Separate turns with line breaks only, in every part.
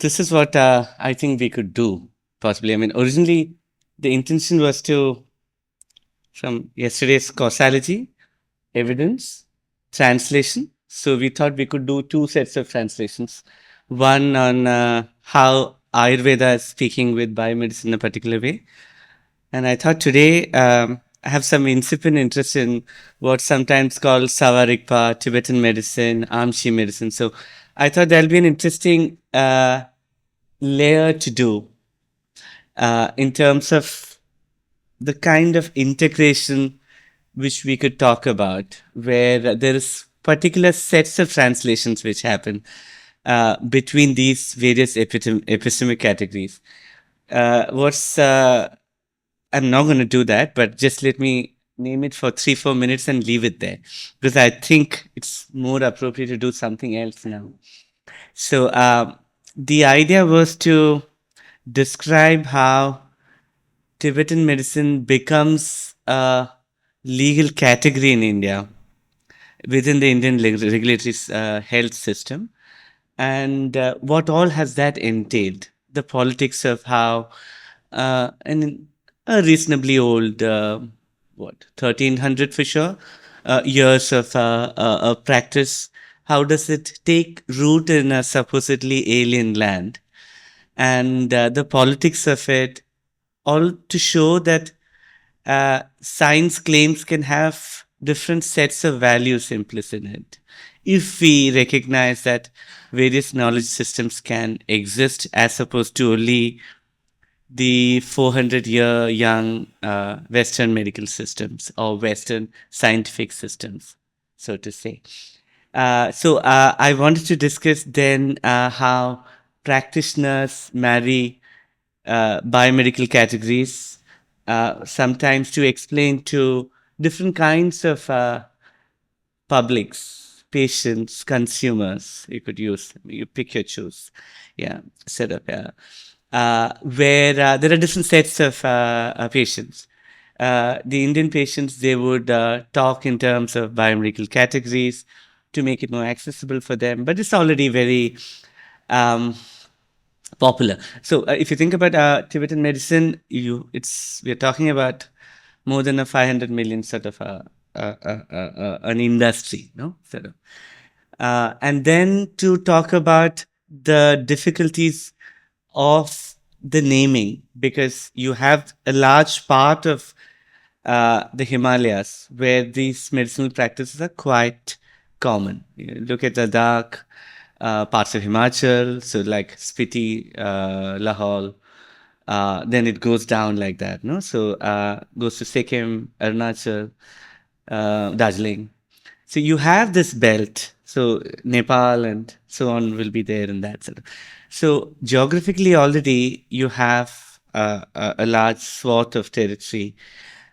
this is what I think we could do, possibly. I mean, originally, the intention was to, from yesterday's causality, evidence, translation. So we thought we could do two sets of translations. One on how Ayurveda is speaking with biomedicine in a particular way. And I thought today I have some incipient interest in what's sometimes called Savarikpa, Tibetan medicine, Amshi medicine. So I thought there'll be an interesting layer to do in terms of the kind of integration which we could talk about, where there is particular sets of translations which happen between these various epistemic categories. What's I'm not going to do that, but just let me name it for 3-4 minutes and leave it there, because I think it's more appropriate to do something else now. So the idea was to describe how Tibetan medicine becomes a legal category in India within the Indian regulatory health system, and what all has that entailed. The politics of how, and a reasonably old, 1300 for sure, years of practice. How does it take root in a supposedly alien land? And the politics of it, all to show that science claims can have different sets of values implicit in it. If we recognize that various knowledge systems can exist as opposed to only the 400-year young Western medical systems or Western scientific systems, so to say. So I wanted to discuss then how practitioners marry biomedical categories, sometimes to explain to different kinds of publics, patients, consumers. You could use, you pick your choose, yeah, set up, where there are different sets of patients. The Indian patients, they would talk in terms of biomedical categories to make it more accessible for them, but it's already very popular. So if you think about Tibetan medicine, we're talking about more than a 500 million sort of an industry, no? Sort of. And then to talk about the difficulties of the naming, because you have a large part of the Himalayas where these medicinal practices are quite common. You look at Ladakh, parts of Himachal, so like Spiti, Lahore, then it goes down like that, no? So goes to Sikkim, Arunachal, Darjeeling. So you have this belt. So Nepal and so on will be there in that sort of. So geographically already you have a large swath of territory.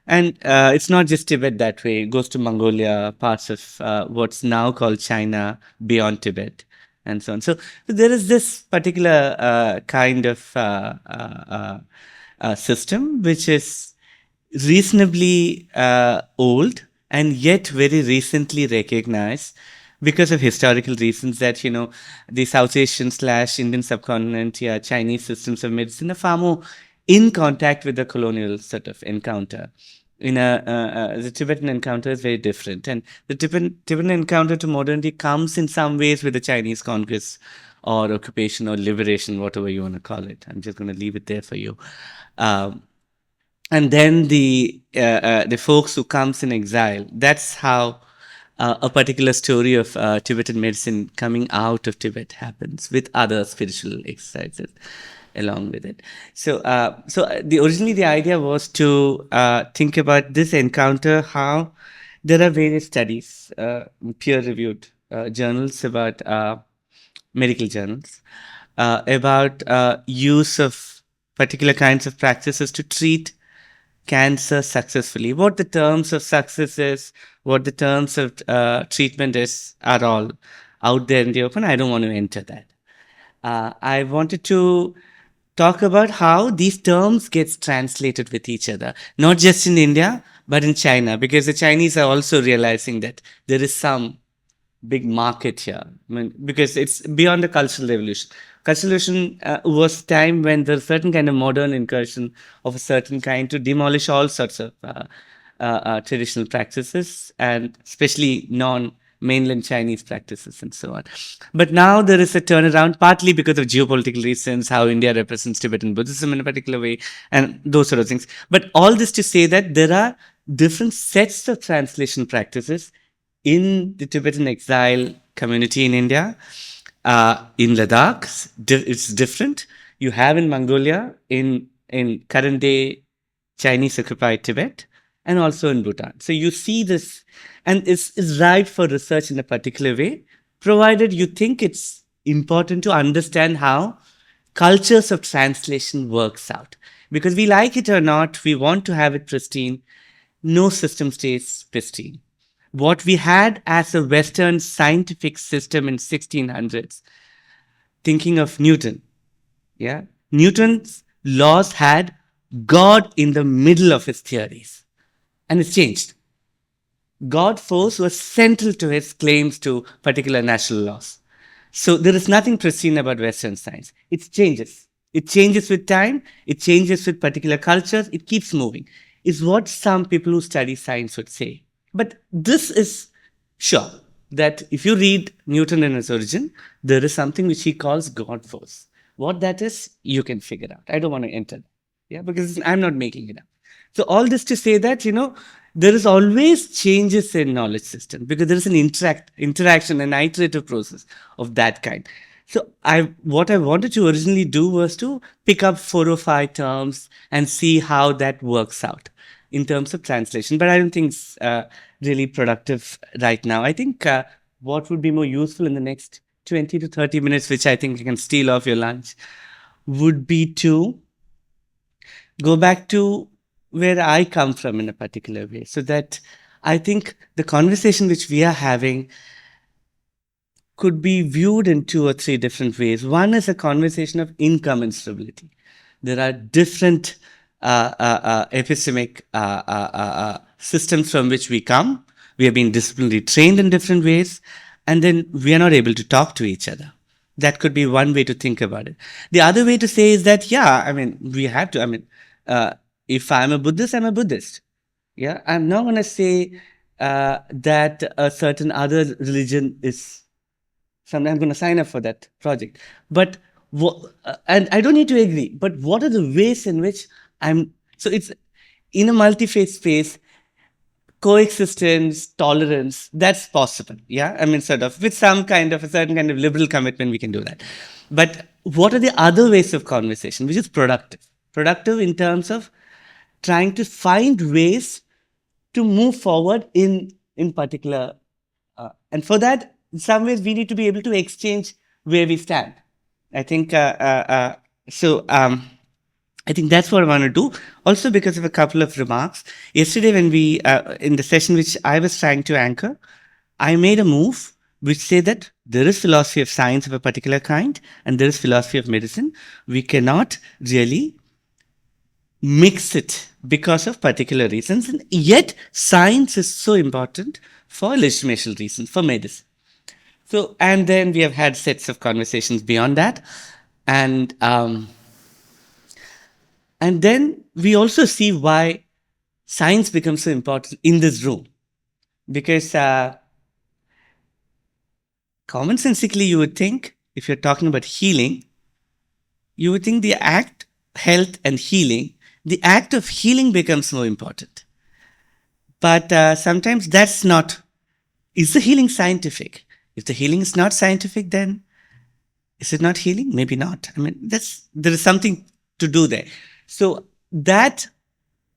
And it's not just Tibet that way. It goes to Mongolia, parts of what's now called China, beyond Tibet, and so on. So there is this particular kind of system which is reasonably old and yet very recently recognized because of historical reasons that, the South Asian / Indian subcontinent, Chinese systems of medicine are far more in contact with the colonial sort of encounter. The Tibetan encounter is very different, and the Tibetan encounter to modernity comes in some ways with the Chinese conquest or occupation or liberation, whatever you want to call it. I'm just going to leave it there for you. And then the folks who comes in exile. That's how a particular story of Tibetan medicine coming out of Tibet happens, with other spiritual exercises along with it. So originally the idea was to think about this encounter, how there are various studies, peer-reviewed journals about medical journals about use of particular kinds of practices to treat cancer successfully. What the terms of success is, what the terms of treatment is, are all out there in the open. I don't want to enter that. I wanted to talk about how these terms gets translated with each other, not just in India, but in China, because the Chinese are also realizing that there is some big market here. I mean, because it's beyond the cultural revolution. Cultural revolution was time when there's certain kind of modern incursion of a certain kind to demolish all sorts of traditional practices, and especially non-mainland Chinese practices and so on. But now there is a turnaround, partly because of geopolitical reasons, how India represents Tibetan Buddhism in a particular way, and those sort of things. But all this to say that there are different sets of translation practices in the Tibetan exile community in India. In Ladakh, it's different. You have in Mongolia, in current day Chinese occupied Tibet, and also in Bhutan. So you see this, and it's right for research in a particular way, provided you think it's important to understand how cultures of translation works out. Because we like it or not, we want to have it pristine. No system stays pristine. What we had as a Western scientific system in 1600s, thinking of Newton, yeah, Newton's laws had God in the middle of his theories, and it's changed. God force was central to his claims to particular natural laws. So there is nothing pristine about Western science. It changes. It changes with time. It changes with particular cultures. It keeps moving. Is what some people who study science would say. But this is sure that if you read Newton in his origin, there is something which he calls God force. What that is, you can figure out. I don't want to enter that. Yeah, because I'm not making it up. So all this to say that, there is always changes in knowledge system because there is an interaction, an iterative process of that kind. So what I wanted to originally do was to pick up 4 or 5 terms and see how that works out in terms of translation. But I don't think it's really productive right now. I think what would be more useful in the next 20 to 30 minutes, which I think you can steal off your lunch, would be to go back to where I come from in a particular way. So that I think the conversation which we are having could be viewed in 2 or 3 different ways. One is a conversation of incommensurability. There are different epistemic systems from which we come. We have been disciplinarily trained in different ways, and then we are not able to talk to each other. That could be one way to think about it. The other way to say is that, yeah, I mean, we have to, if I'm a Buddhist, I'm a Buddhist. Yeah, I'm not going to say that a certain other religion is something. I'm going to sign up for that project. But, and I don't need to agree, but what are the ways in which so it's in a multi-faith space, coexistence, tolerance, that's possible. Yeah, sort of with some kind of a certain kind of liberal commitment, we can do that. But what are the other ways of conversation, which is productive? Productive in terms of trying to find ways to move forward in particular. And for that, in some ways, we need to be able to exchange where we stand. I think so. I think that's what I want to do. Also, because of a couple of remarks. Yesterday, when we, in the session which I was trying to anchor, I made a move which said that there is philosophy of science of a particular kind and there is philosophy of medicine. We cannot really mix it because of particular reasons. And yet, science is so important for legitimation reasons, for medicine. So, and then we have had sets of conversations beyond that. And then we also see why science becomes so important in this room. Because commonsensically, you would think, if you're talking about healing, you would think the act, health and healing, the act of healing becomes more important. But sometimes that's not. Is the healing scientific? If the healing is not scientific, then is it not healing? Maybe not. There is something to do there. So that,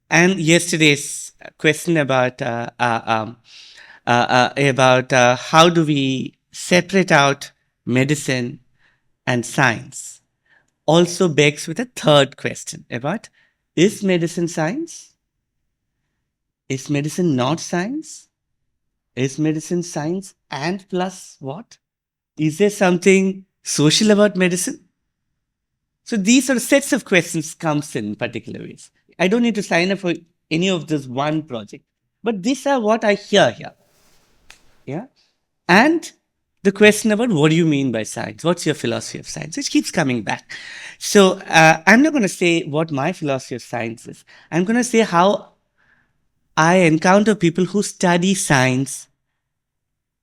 and yesterday's question about how do we separate out medicine and science also begs with a third question about, is medicine science? Is medicine not science? Is medicine science and plus what? Is there something social about medicine? So these are sets of questions comes in particular ways. I don't need to sign up for any of this one project, but these are what I hear here. Yeah. And the question about what do you mean by science? What's your philosophy of science? Which keeps coming back. So I'm not going to say what my philosophy of science is. I'm going to say how I encounter people who study science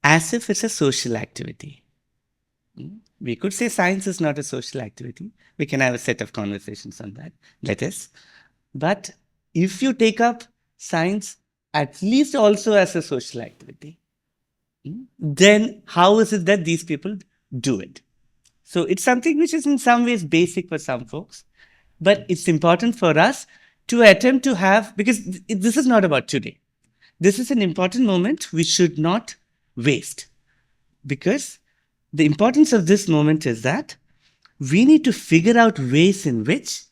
as if it's a social activity. We could say science is not a social activity. We can have a set of conversations on that. Let us. But if you take up science at least also as a social activity, then how is it that these people do it? So it's something which is in some ways basic for some folks, but it's important for us to attempt to have, because this is not about today. This is an important moment we should not waste, because the importance of this moment is that we need to figure out ways in which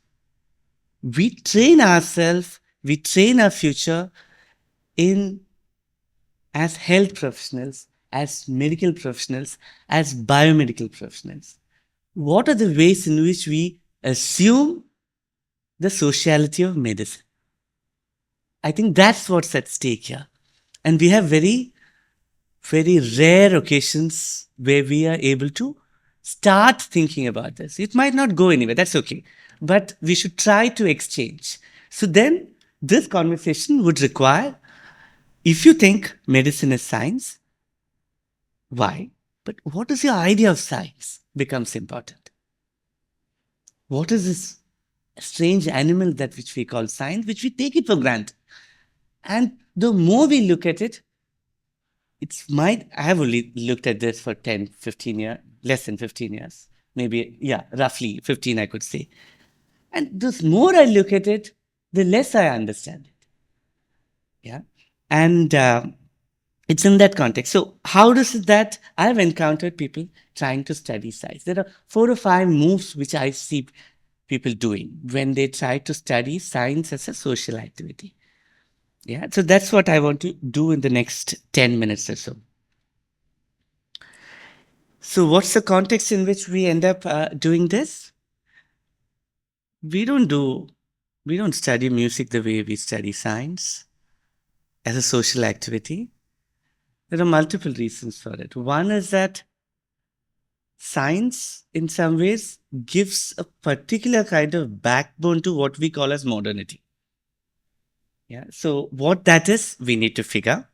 we train ourselves, we train our future in as health professionals, as medical professionals, as biomedical professionals. What are the ways in which we assume the sociality of medicine? I think that's what's at stake here. And we have very, very rare occasions where we are able to start thinking about this. It might not go anywhere, that's okay. But we should try to exchange. So then, this conversation would require, if you think medicine is science, why? But what is your idea of science becomes important. What is this strange animal that which we call science, which we take it for granted? And the more we look at it, I have only looked at this for 10, 15 years, less than 15 years, maybe, yeah, roughly 15, I could say. And the more I look at it, the less I understand it. Yeah. And it's in that context. So how does it that I've encountered people trying to study science? There are 4 or 5 moves which I see people doing when they try to study science as a social activity. Yeah, so that's what I want to do in the next 10 minutes or so. So what's the context in which we end up doing this? We don't study music the way we study science as a social activity. There are multiple reasons for it. One is that science, in some ways, gives a particular kind of backbone to what we call as modernity. Yeah. So what that is, we need to figure.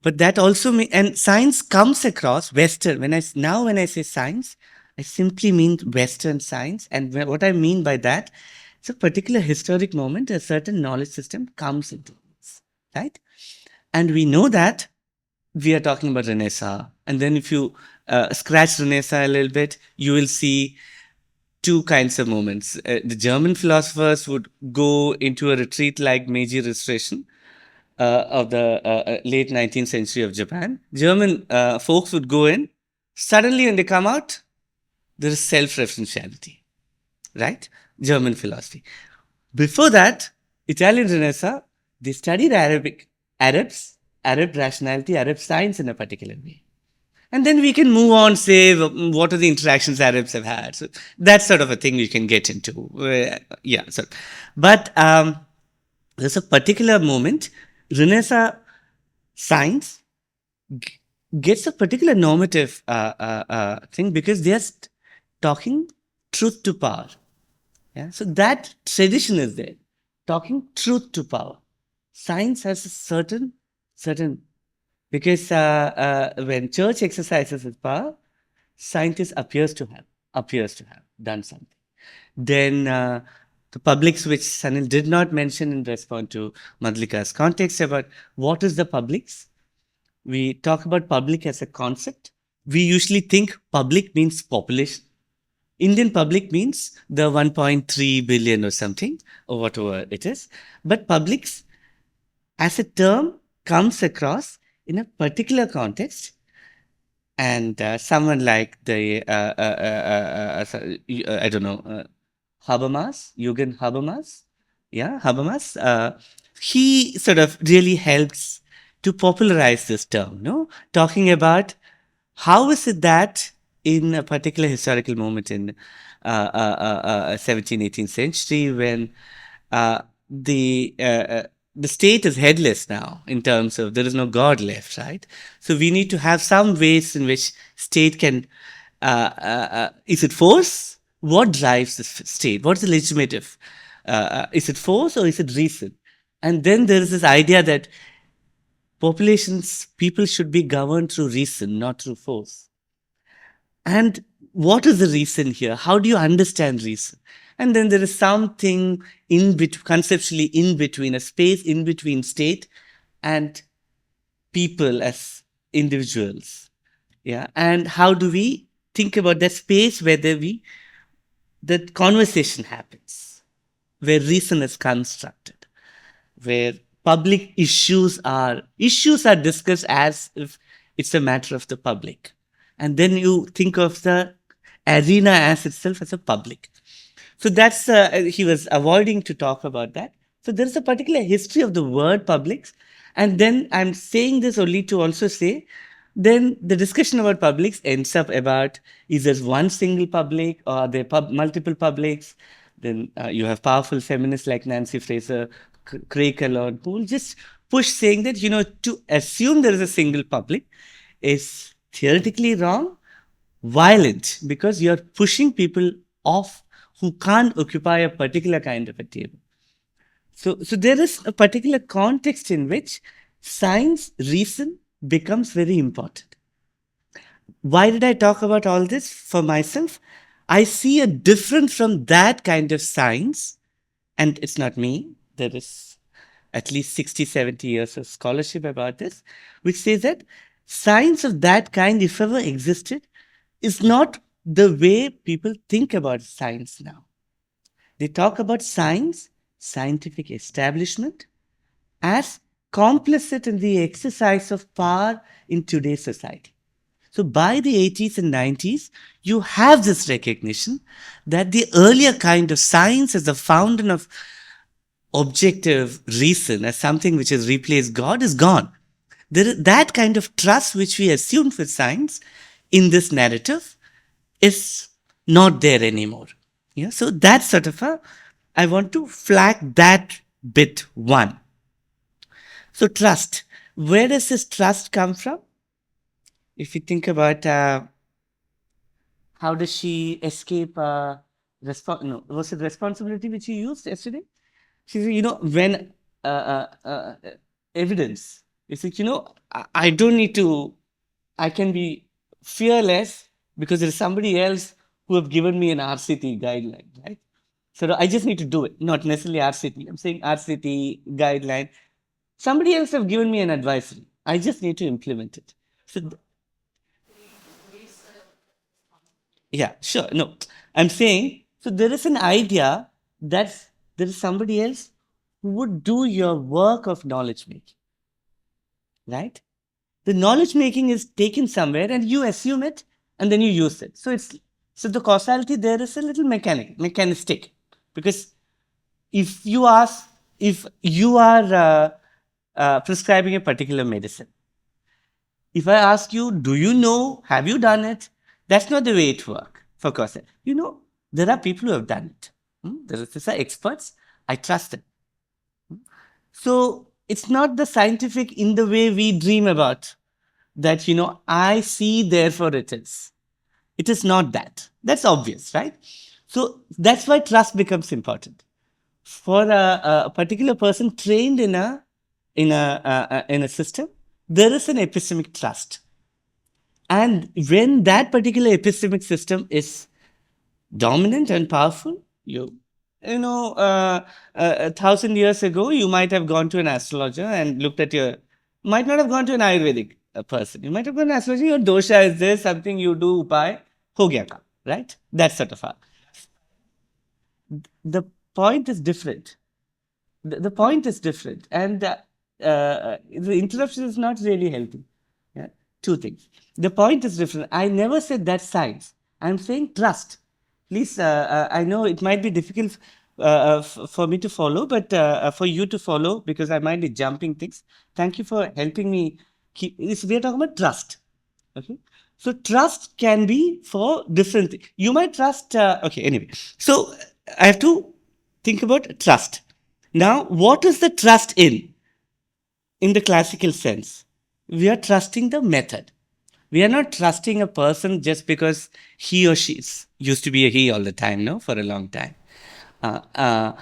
But that also and science comes across Western. When I say science, I simply mean Western science. And what I mean by that, it's a particular historic moment, a certain knowledge system comes into this, right? And we know that we are talking about Renaissance. And then if you scratch Renaissance a little bit, you will see 2 kinds of moments. The German philosophers would go into a retreat like Meiji Restoration of the late 19th century of Japan. German folks would go in. Suddenly, when they come out, there is self-referentiality, right? German philosophy. Before that, Italian Renaissance, they studied Arab rationality, Arab science in a particular way. And then we can move on, say, what are the interactions Arabs have had. So that's sort of a thing we can get into. Yeah. So, but there's a particular moment, Renaissance science gets a particular normative thing because they're talking truth to power. Yeah. So that tradition is there, talking truth to power. Science has a certain, because when church exercises its power, scientist appears to have done something. Then the publics, which Sanil did not mention in response to Madlika's context about what is the publics. We talk about public as a concept. We usually think public means population. Indian public means the 1.3 billion or something, or whatever it is. But publics as a term comes across in a particular context. And someone like I don't know, Habermas, Jürgen Habermas, yeah, Habermas, he sort of really helps to popularize this term, no? Talking about how is it that in a particular historical moment in 17th, 18th century when the the state is headless now in terms of there is no God left, right? So we need to have some ways in which state can. Is it force? What drives the state? What's the legitimative? Is it force or is it reason? And then there is this idea that people should be governed through reason, not through force. And what is the reason here? How do you understand reason? And then there is something conceptually in between, a space in between state and people as individuals. Yeah. And how do we think about that space where that conversation happens, where reason is constructed, where public issues are discussed as if it's a matter of the public. And then you think of the arena as itself as a public. So that's he was avoiding to talk about that. So there is a particular history of the word publics, and then I'm saying this only to also say, then the discussion about publics ends up about is there one single public or are there multiple publics? Then you have powerful feminists like Nancy Fraser, Craig Allen, who will just push saying that to assume there is a single public is theoretically wrong, violent, because you're pushing people off who can't occupy a particular kind of a table. So there is a particular context in which science, reason becomes very important. Why did I talk about all this for myself? I see a difference from that kind of science, and it's not me. There is at least 60, 70 years of scholarship about this, which says that science of that kind, if ever existed, is not the way people think about science now. They talk about science, scientific establishment, as complicit in the exercise of power in today's society. So by the 80s and 90s, you have this recognition that the earlier kind of science as the fountain of objective reason, as something which has replaced God, is gone. That kind of trust which we assumed with science in this narrative is not there anymore. Yeah, so that's sort of I want to flag that bit one. So trust. Where does this trust come from? If you think about how does she escape was it responsibility which you used yesterday? She said, when evidence, it's like, I don't need to, I can be fearless because there is somebody else who have given me an RCT guideline, right? So I just need to do it, not necessarily RCT. I'm saying RCT guideline. Somebody else have given me an advisory. I just need to implement it. So, yeah, sure. No, I'm saying, so there is an idea that there is somebody else who would do your work of knowledge making, right? The knowledge making is taken somewhere and you assume it and then you use it. So the causality there is a little mechanistic, because if you are prescribing a particular medicine, if I ask you, do you know, have you done it? That's not the way it works for causality. There are people who have done it. These are experts. I trust them. So it's not the scientific in the way we dream about that, I see, therefore it is. It is not that. That's obvious, right? So that's why trust becomes important. For a particular person trained in a system, there is an epistemic trust. And when that particular epistemic system is dominant and powerful, 1,000 years ago, you might have gone to an astrologer and looked at might not have gone to an Ayurvedic person. You might have gone to an astrologer, your dosha is this, something you do, upai, ho gaya ka, right? That's sort of the point is different. The point is different. And the interruption is not really helping. Yeah? Two things. The point is different. I never said that's science. I'm saying trust. Please, I know it might be difficult for me to follow, but for you to follow, because I might be jumping things. Thank you for helping me. We are talking about trust. Okay. So trust can be for different things. You might trust. Okay. Anyway, so I have to think about trust. Now, what is the trust in? in the classical sense. We are trusting the method. We are not trusting a person just because he or she used to be a he all the time, no, for a long time. Uh, uh,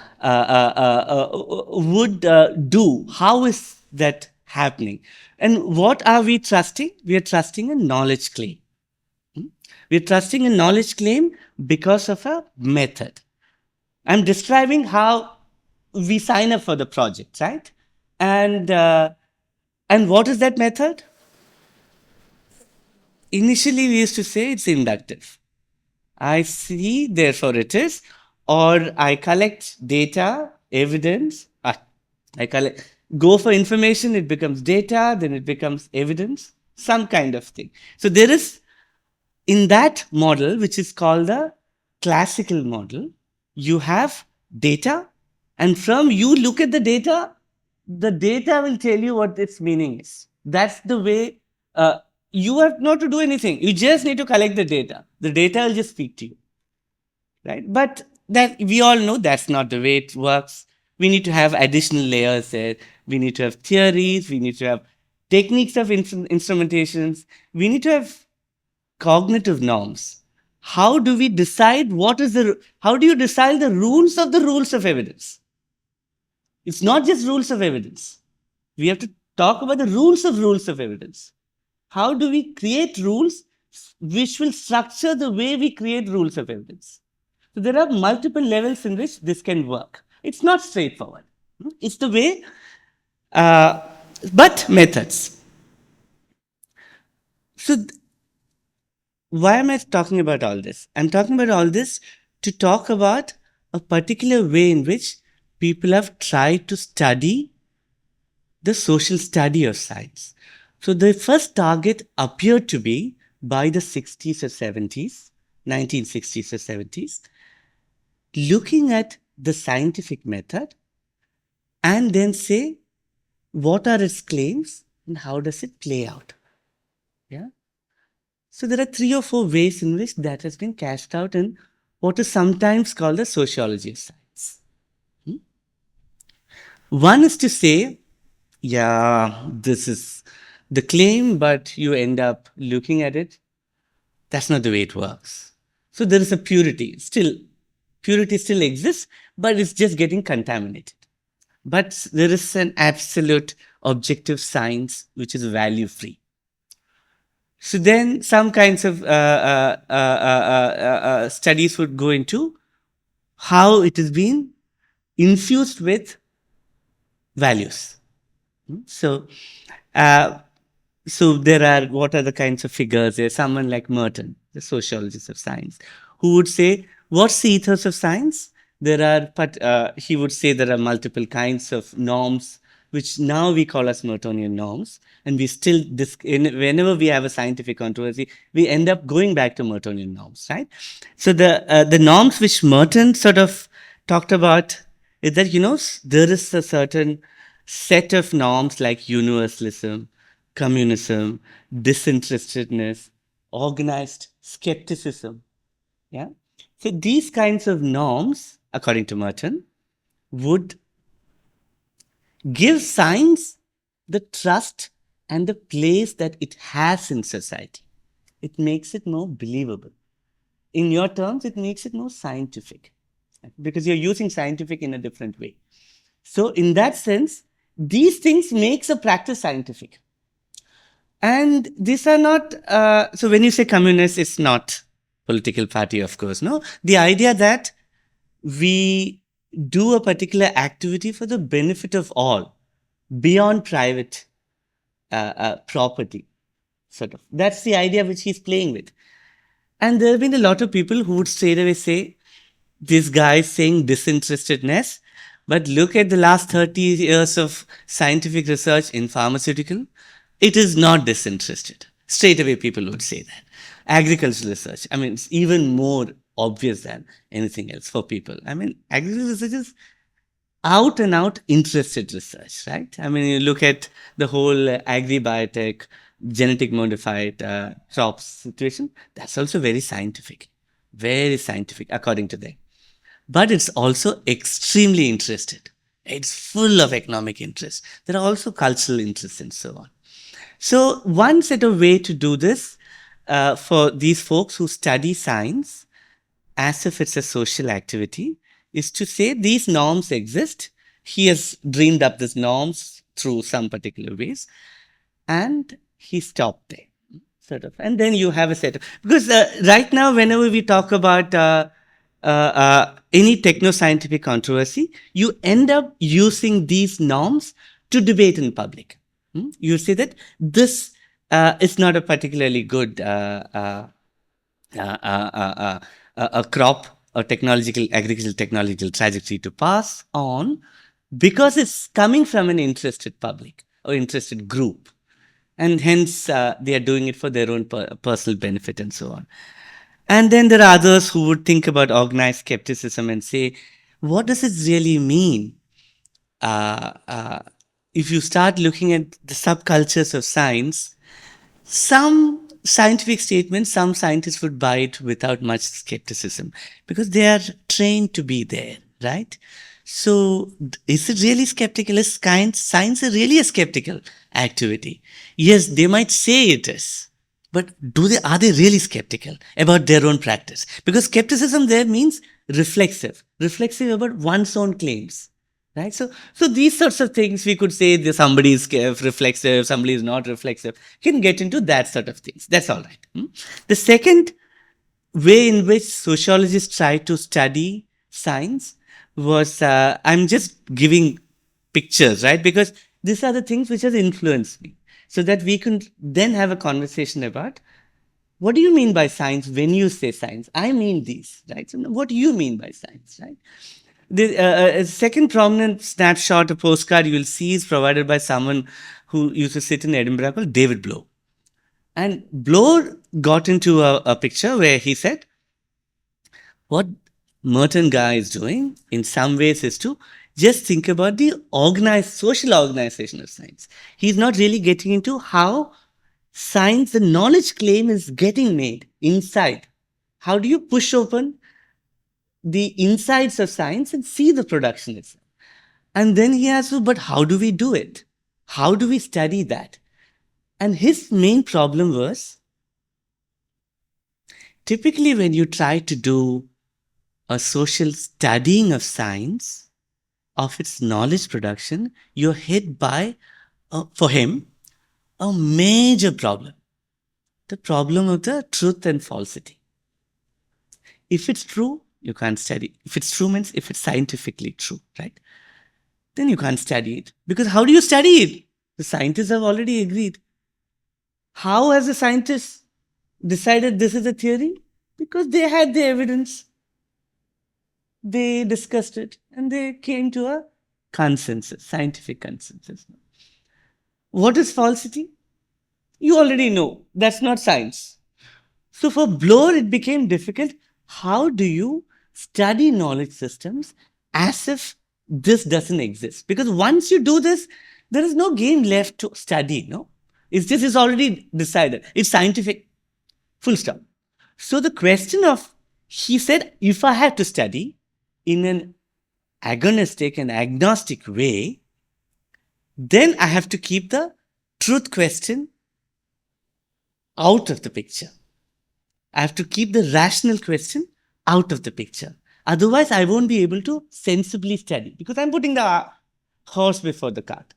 would do. How is that happening? And what are we trusting? We are trusting a knowledge claim. We're trusting a knowledge claim because of a method. I'm describing how we sign up for the project, right? And uh, and what is that method? Initially, we used to say it's inductive. I see, therefore it is, or I collect data, evidence. I collect, go for information, it becomes data, then it becomes evidence, some kind of thing. So there is, in that model, which is called the classical model, you have data, and from you look at the data will tell you what its meaning is. That's the way. You have not to do anything. You just need to collect the data. The data will just speak to you, right? But that we all know that's not the way it works. We need to have additional layers there. We need to have theories. We need to have techniques of instrumentations. We need to have cognitive norms. How do we decide what is the, how do you decide the rules of evidence? It's not just rules of evidence. We have to talk about the rules of evidence. How do we create rules which will structure the way we create rules of evidence? So there are multiple levels in which this can work. It's not straightforward. It's the way, uh, but methods. So why am I talking about all this? I'm talking about all this to talk about a particular way in which people have tried to study the social study of science. So the first target appeared to be by the 60s or 70s, 1960s or 70s, looking at the scientific method and then say, what are its claims and how does it play out? Yeah. So there are 3 or 4 ways in which that has been cashed out in what is sometimes called the sociology of science. One is to say, yeah, this is the claim, but you end up looking at it. That's not the way it works. So there is a purity still exists, but it's just getting contaminated. But there is an absolute objective science which is value free. So then some kinds of studies would go into how it has been infused with values. So, uh, so there are, what are the kinds of figures? There's someone like Merton, the sociologist of science, who would say, what's the ethos of science? There are, but he would say there are multiple kinds of norms, which now we call as Mertonian norms. And we still, whenever we have a scientific controversy, we end up going back to Mertonian norms, right? So the norms which Merton sort of talked about is that, there is a certain set of norms like universalism, communism, disinterestedness, organized skepticism. Yeah. So these kinds of norms, according to Merton, would give science the trust and the place that it has in society. It makes it more believable. In your terms, it makes it more scientific because you're using scientific in a different way. So in that sense, these things makes a practice scientific. And these are not, so when you say communist, it's not political party, of course, no? The idea that we do a particular activity for the benefit of all, beyond private property, sort of. That's the idea which he's playing with. And there have been a lot of people who would straight away say, this guy is saying disinterestedness, but look at the last 30 years of scientific research in pharmaceutical. It is not disinterested. Straight away, people would say that. Agricultural research, I mean, it's even more obvious than anything else for people. I mean, agricultural research is out and out interested research, right? I mean, you look at the whole agri-biotech, genetic modified crops situation, that's also very scientific according to them. But it's also extremely interested, It's full of economic interests. There are also cultural interests and so on. So one set of way to do this for these folks who study science as if it's a social activity is to say these norms exist. He has dreamed up these norms through some particular ways, and he stopped there, sort of. And then you have a set of, because right now, whenever we talk about any techno-scientific controversy, you end up using these norms to debate in public. You say that this is not a particularly good uh, uh, uh, a crop or technological, agricultural technological trajectory to pass on because it's coming from an interested public or interested group. And hence, they are doing it for their own personal benefit and so on. And then there are others who would think about organized skepticism and say, what does it really mean? Uh, uh, if you start looking at the subcultures of science, some scientific statements, some scientists would buy it without much skepticism because they are trained to be there, right? So, is it really skeptical? Is science really a skeptical activity? Yes, they might say it is, but are they really skeptical about their own practice? Because skepticism there means reflexive about one's own claims. Right. So these sorts of things we could say that somebody is reflexive, somebody is not reflexive. You can get into that sort of things. That's all right. The second way in which sociologists try to study science was I'm just giving pictures, right? Because these are the things which has influenced me, so that we can then have a conversation about what do you mean by science when you say science? I mean these, right? So what do you mean by science, right? The second prominent snapshot, a postcard you will see is provided by someone who used to sit in Edinburgh called David Blow. And Blow got into a picture where he said, what Merton guy is doing in some ways is to just think about the organized social organization of science. He's not really getting into how science, the knowledge claim is getting made inside. How do you push open the insides of science and see the production itself? And then he asks, well, but how do we do it? How do we study that? And his main problem was typically when you try to do a social studying of science, of its knowledge production, you're hit by, for him, a major problem. The problem of the truth and falsity. If it's true, you can't study. If it's true means if it's scientifically true, right? Then you can't study it. Because how do you study it? The scientists have already agreed. How has the scientists decided this is a theory? Because they had the evidence. They discussed it and they came to a consensus, scientific consensus. What is falsity? You already know. That's not science. So for Bloor, it became difficult. How do you study knowledge systems as if this doesn't exist? Because once you do this, there is no game left to study, no? It's already decided. It's scientific. Full stop. So the question of, he said, if I have to study in an agonistic and agnostic way, then I have to keep the truth question out of the picture. I have to keep the rational question out of the picture. Otherwise, I won't be able to sensibly study because I'm putting the horse before the cart.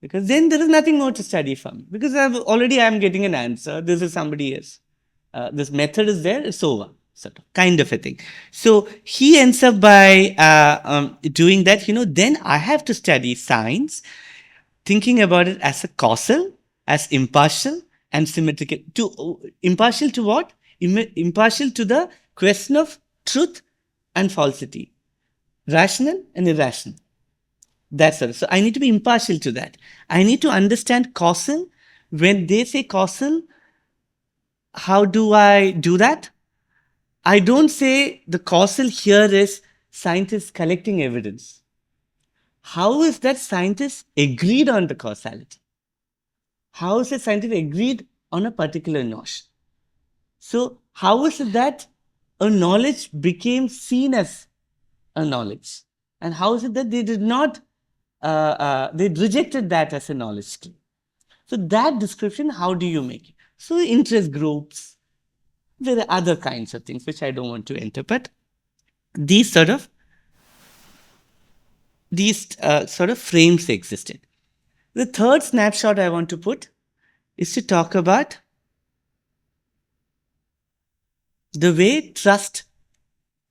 Because then there is nothing more to study from. Because I'm getting an answer. This is somebody else. This method is there. It's over. Sort of, kind of a thing. So he ends up by doing that. Then I have to study science, thinking about it as a causal, as impartial and symmetrical. Impartial to what? Impartial to the question of truth and falsity, rational and irrational. That's all. So I need to be impartial to that. I need to understand causal. When they say causal, how do I do that? I don't say the causal here is scientists collecting evidence. How is that scientists agreed on the causality? How is it scientists agreed on a particular notion? So how is it that a knowledge became seen as a knowledge? And how is it that they did not they rejected that as a knowledge claim. So that description, how do you make it? So interest groups, there are other kinds of things which I don't want to enter, but these sort of frames existed. The third snapshot I want to put is to talk about the way trust.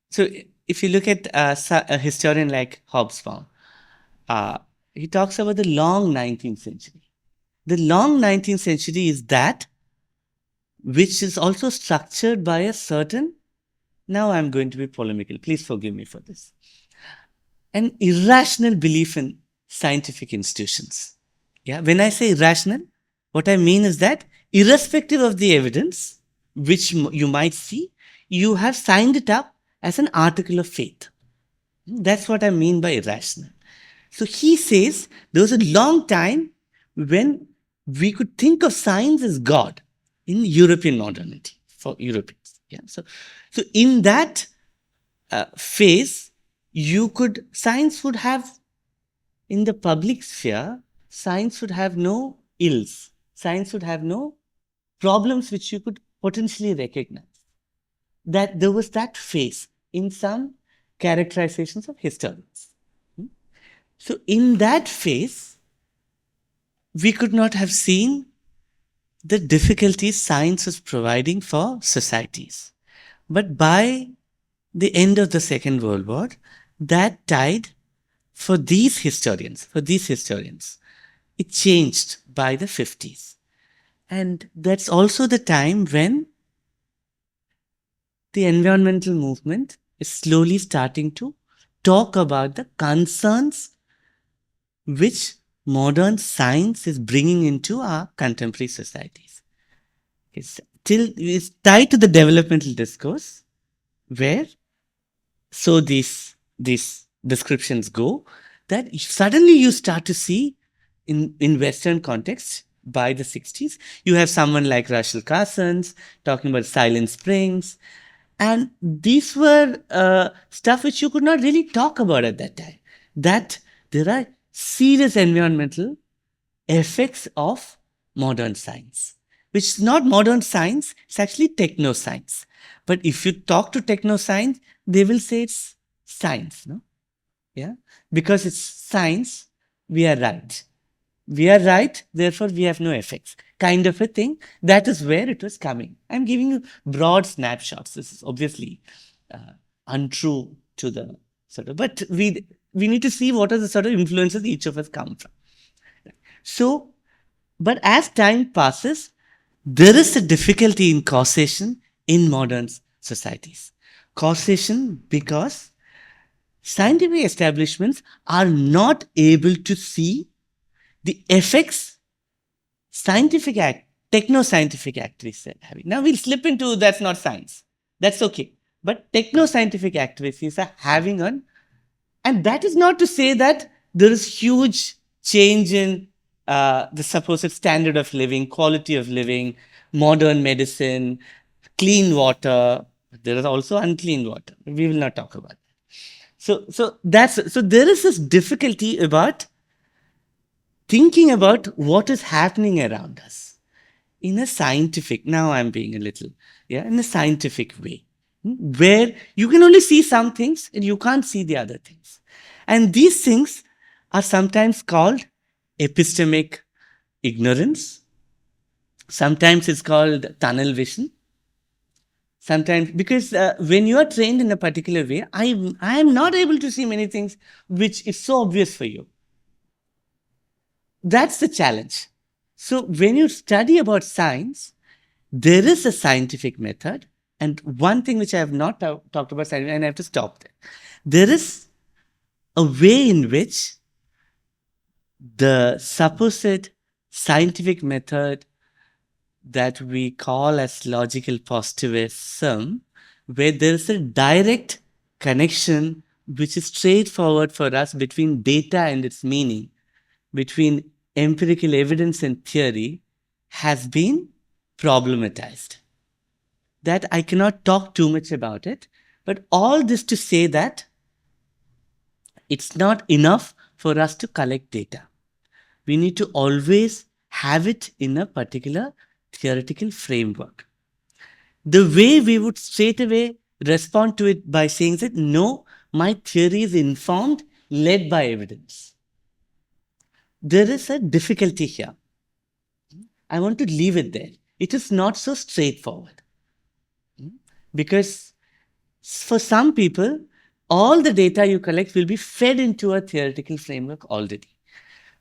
So if you look at a historian like Hobsbawm, he talks about the long 19th century. The long 19th century is that which is also structured by a certain, now I'm going to be polemical, please forgive me for this, an irrational belief in scientific institutions. Yeah, when I say irrational, what I mean is that irrespective of the evidence, which you might see, you have signed it up as an article of faith. That's what I mean by irrational. So he says there was a long time when we could think of science as God in European modernity for Europeans. Yeah. So in that phase, science would have, in the public sphere, science would have no ills. Science would have no problems which you could potentially recognize. That there was that phase in some characterizations of historians. So in that phase, we could not have seen the difficulties science was providing for societies. But by the end of the Second World War, that tide for these historians, it changed by the 50s. And that's also the time when the environmental movement is slowly starting to talk about the concerns which modern science is bringing into our contemporary societies. It's tied to the developmental discourse, where so these descriptions go, that suddenly you start to see in Western context by the 60s, you have someone like Rachel Carson's talking about Silent Springs. And these were stuff which you could not really talk about at that time. That there are serious environmental effects of modern science, which is not modern science, it's actually techno science. But if you talk to techno science, they will say it's science, no? Yeah, because it's science, we are right. We are right, therefore we have no effects. Kind of a thing. That is where it was coming. I'm giving you broad snapshots. This is obviously untrue to the sort of, but we need to see what are the sort of influences each of us come from. So, but as time passes, there is a difficulty in causation in modern societies. Causation because scientific establishments are not able to see the effects techno-scientific activities are having. Now we'll slip into that's not science. That's okay. But techno-scientific activities are having on, and that is not to say that there is huge change in the supposed standard of living, quality of living, modern medicine, clean water. There is also unclean water. We will not talk about that. So there is this difficulty about thinking about what is happening around us in a scientific, now I'm being a little, in a scientific way, where you can only see some things and you can't see the other things. And these things are sometimes called epistemic ignorance. Sometimes it's called tunnel vision. Sometimes, because when you are trained in a particular way, I am not able to see many things which is so obvious for you. That's the challenge. So when you study about science, there is a scientific method. And one thing which I have not talked about, and I have to stop there. There is a way in which the supposed scientific method that we call as logical positivism, where there is a direct connection which is straightforward for us between data and its meaning, between empirical evidence and theory, has been problematized. That I cannot talk too much about it, but all this to say that it's not enough for us to collect data. We need to always have it in a particular theoretical framework. The way we would straight away respond to it by saying that no, my theory is informed, led by evidence. There is a difficulty here. I want to leave it there. It is not so straightforward. Because for some people, all the data you collect will be fed into a theoretical framework already.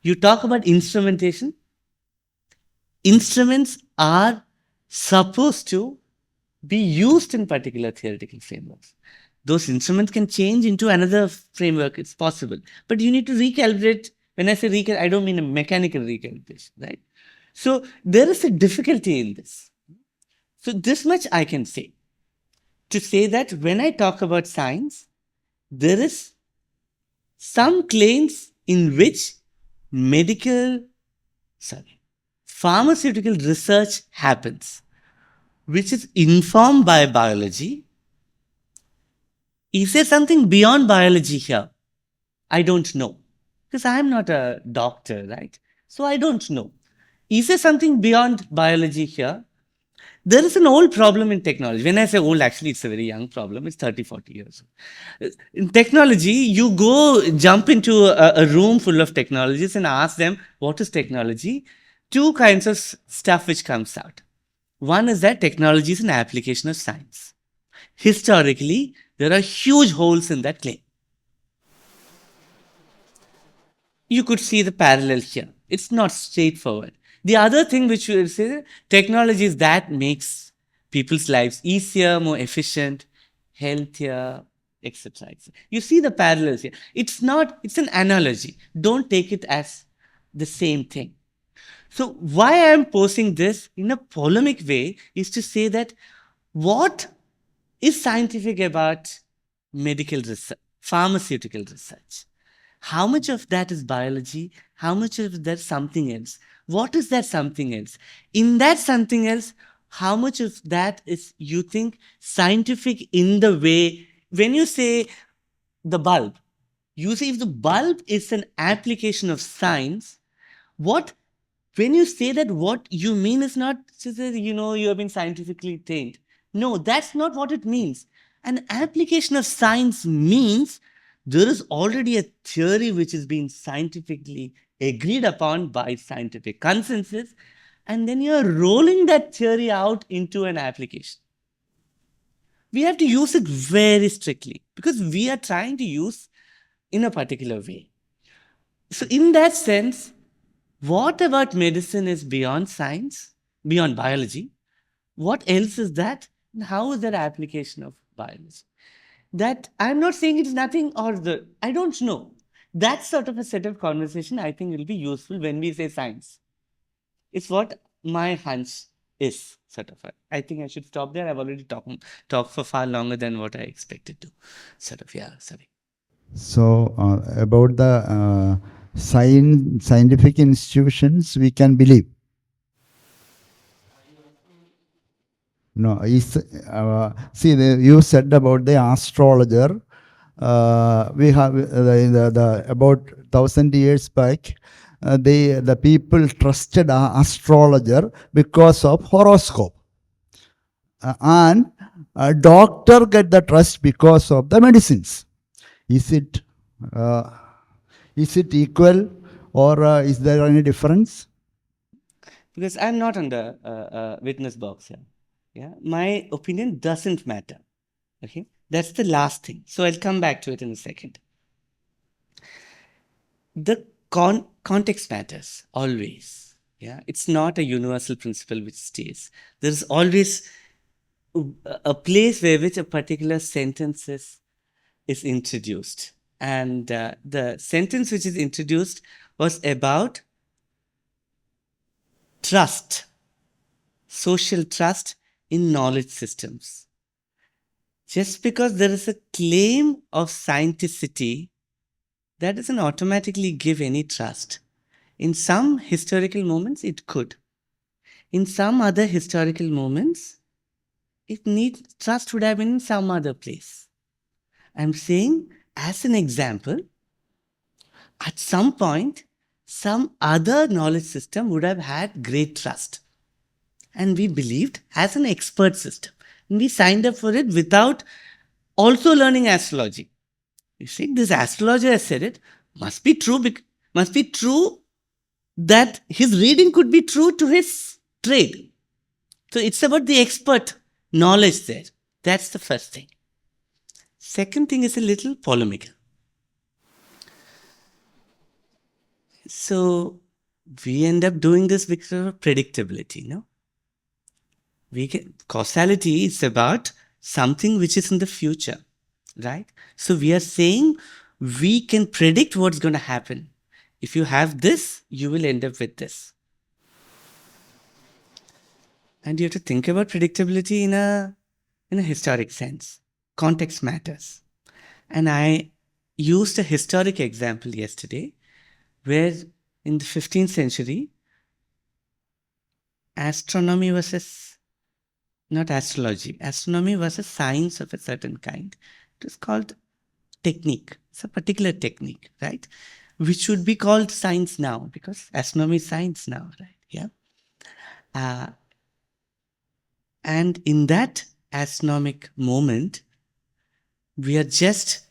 You talk about instrumentation. Instruments are supposed to be used in particular theoretical frameworks. Those instruments can change into another framework, it's possible. But you need to recalibrate. When I say recalibrate, I don't mean a mechanical recalibration, right? So there is a difficulty in this. So this much I can say. To say that when I talk about science, there is some claims in which pharmaceutical research happens, which is informed by biology. Is there something beyond biology here? I don't know. Because I am not a doctor, right? So I don't know. Is there something beyond biology here? There is an old problem in technology. When I say old, actually, it's a very young problem. It's 30, 40 years old. In technology, you jump into a room full of technologies and ask them, what is technology? Two kinds of stuff which comes out. One is that technology is an application of science. Historically, there are huge holes in that claim. You could see the parallel here. It's not straightforward. The other thing which we will say, technology is that makes people's lives easier, more efficient, healthier, etc. You see the parallels here. It's an analogy. Don't take it as the same thing. So why I am posing this in a polemic way is to say that what is scientific about medical research, pharmaceutical research? How much of that is biology? How much of that is something else? What is that something else? In that something else, how much of that is, you think, scientific in the way, when you say the bulb, you say if the bulb is an application of science, when you say that, what you mean is not just that, you have been scientifically trained. No, that's not what it means. An application of science means there is already a theory which is being scientifically agreed upon by scientific consensus, and then you're rolling that theory out into an application. We have to use it very strictly because we are trying to use in a particular way. So in that sense, what about medicine is beyond science, beyond biology? What else is that? And how is that application of biology? That I'm not saying it's nothing I don't know. That sort of a set of conversation I think will be useful when we say science. It's what my hunch is, sort of. I think I should stop there. I've already talked for far longer than what I expected to. Sorry.
So about the scientific institutions, we can believe. No, you said about the astrologer. We have about 1,000 years back. The people trusted an astrologer because of horoscope, and a doctor get the trust because of the medicines. Is it equal, or is there any difference?
Because I'm not on the witness box here. Yeah, my opinion doesn't matter. Okay, that's the last thing. So I'll come back to it in a second. The context matters always. Yeah, it's not a universal principle which stays. There's always a place where which a particular sentence is introduced. And the sentence which is introduced was about trust, social trust in knowledge systems. Just because there is a claim of scienticity, that doesn't automatically give any trust. In some historical moments, it could. In some other historical moments, trust would have been in some other place. I'm saying, as an example, At some point, some other knowledge system would have had great trust. And we believed as an expert system. And we signed up for it without also learning astrology. You see, this astrologer has said it must be true, must be true that his reading could be true to his trade. So it's about the expert knowledge there. That's the first thing. Second thing is a little polemical. So we end up doing this because of predictability, no? Causality is about something which is in the future, right? So we are saying we can predict what's going to happen. If you have this, you will end up with this. And you have to think about predictability in a historic sense. Context matters. And I used a historic example yesterday where in the 15th century, astronomy was not astrology. Astronomy was a science of a certain kind. It was called technique. It's a particular technique, right? Which would be called science now because astronomy is science now, right? Yeah. And in that astronomic moment, we are just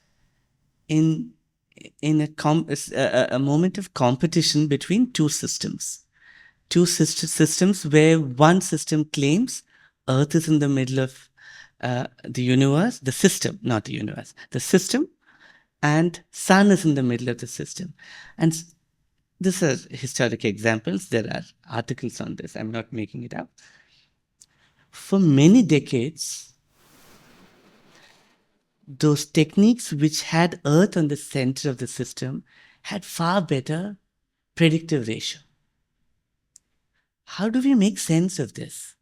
in a moment of competition between two systems. Two systems where one system claims Earth is in the middle of the universe, the system, not the universe, the system, and Sun is in the middle of the system. And these are historic examples. There are articles on this. I'm not making it up. For many decades, those techniques which had Earth on the center of the system had far better predictive ratio. How do we make sense of this?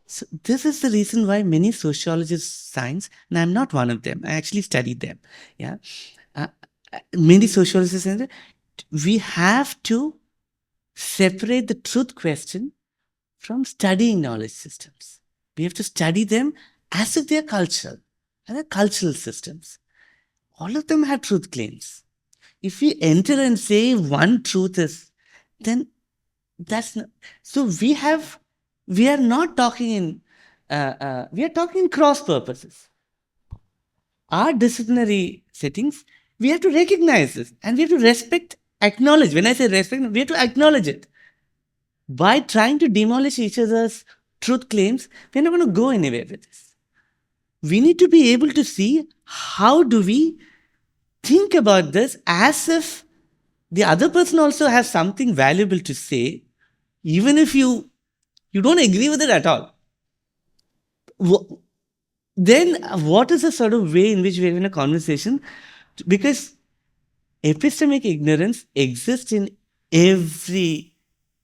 So this is the reason why many sociologists science, and I'm not one of them, I actually studied them. Yeah, many sociologists say we have to separate the truth question from studying knowledge systems. We have to study them as if they're cultural, and they're cultural systems. All of them have truth claims. If we enter and say one truth is, then that's not. So we are not talking in, we are talking in cross purposes. Our disciplinary settings, we have to recognize this and we have to respect, acknowledge. When I say respect, we have to acknowledge it. By trying to demolish each other's truth claims, we're not going to go anywhere with this. We need to be able to see how do we think about this as if the other person also has something valuable to say, even if you don't agree with it at all. Then what is the sort of way in which we're in a conversation? Because epistemic ignorance exists in every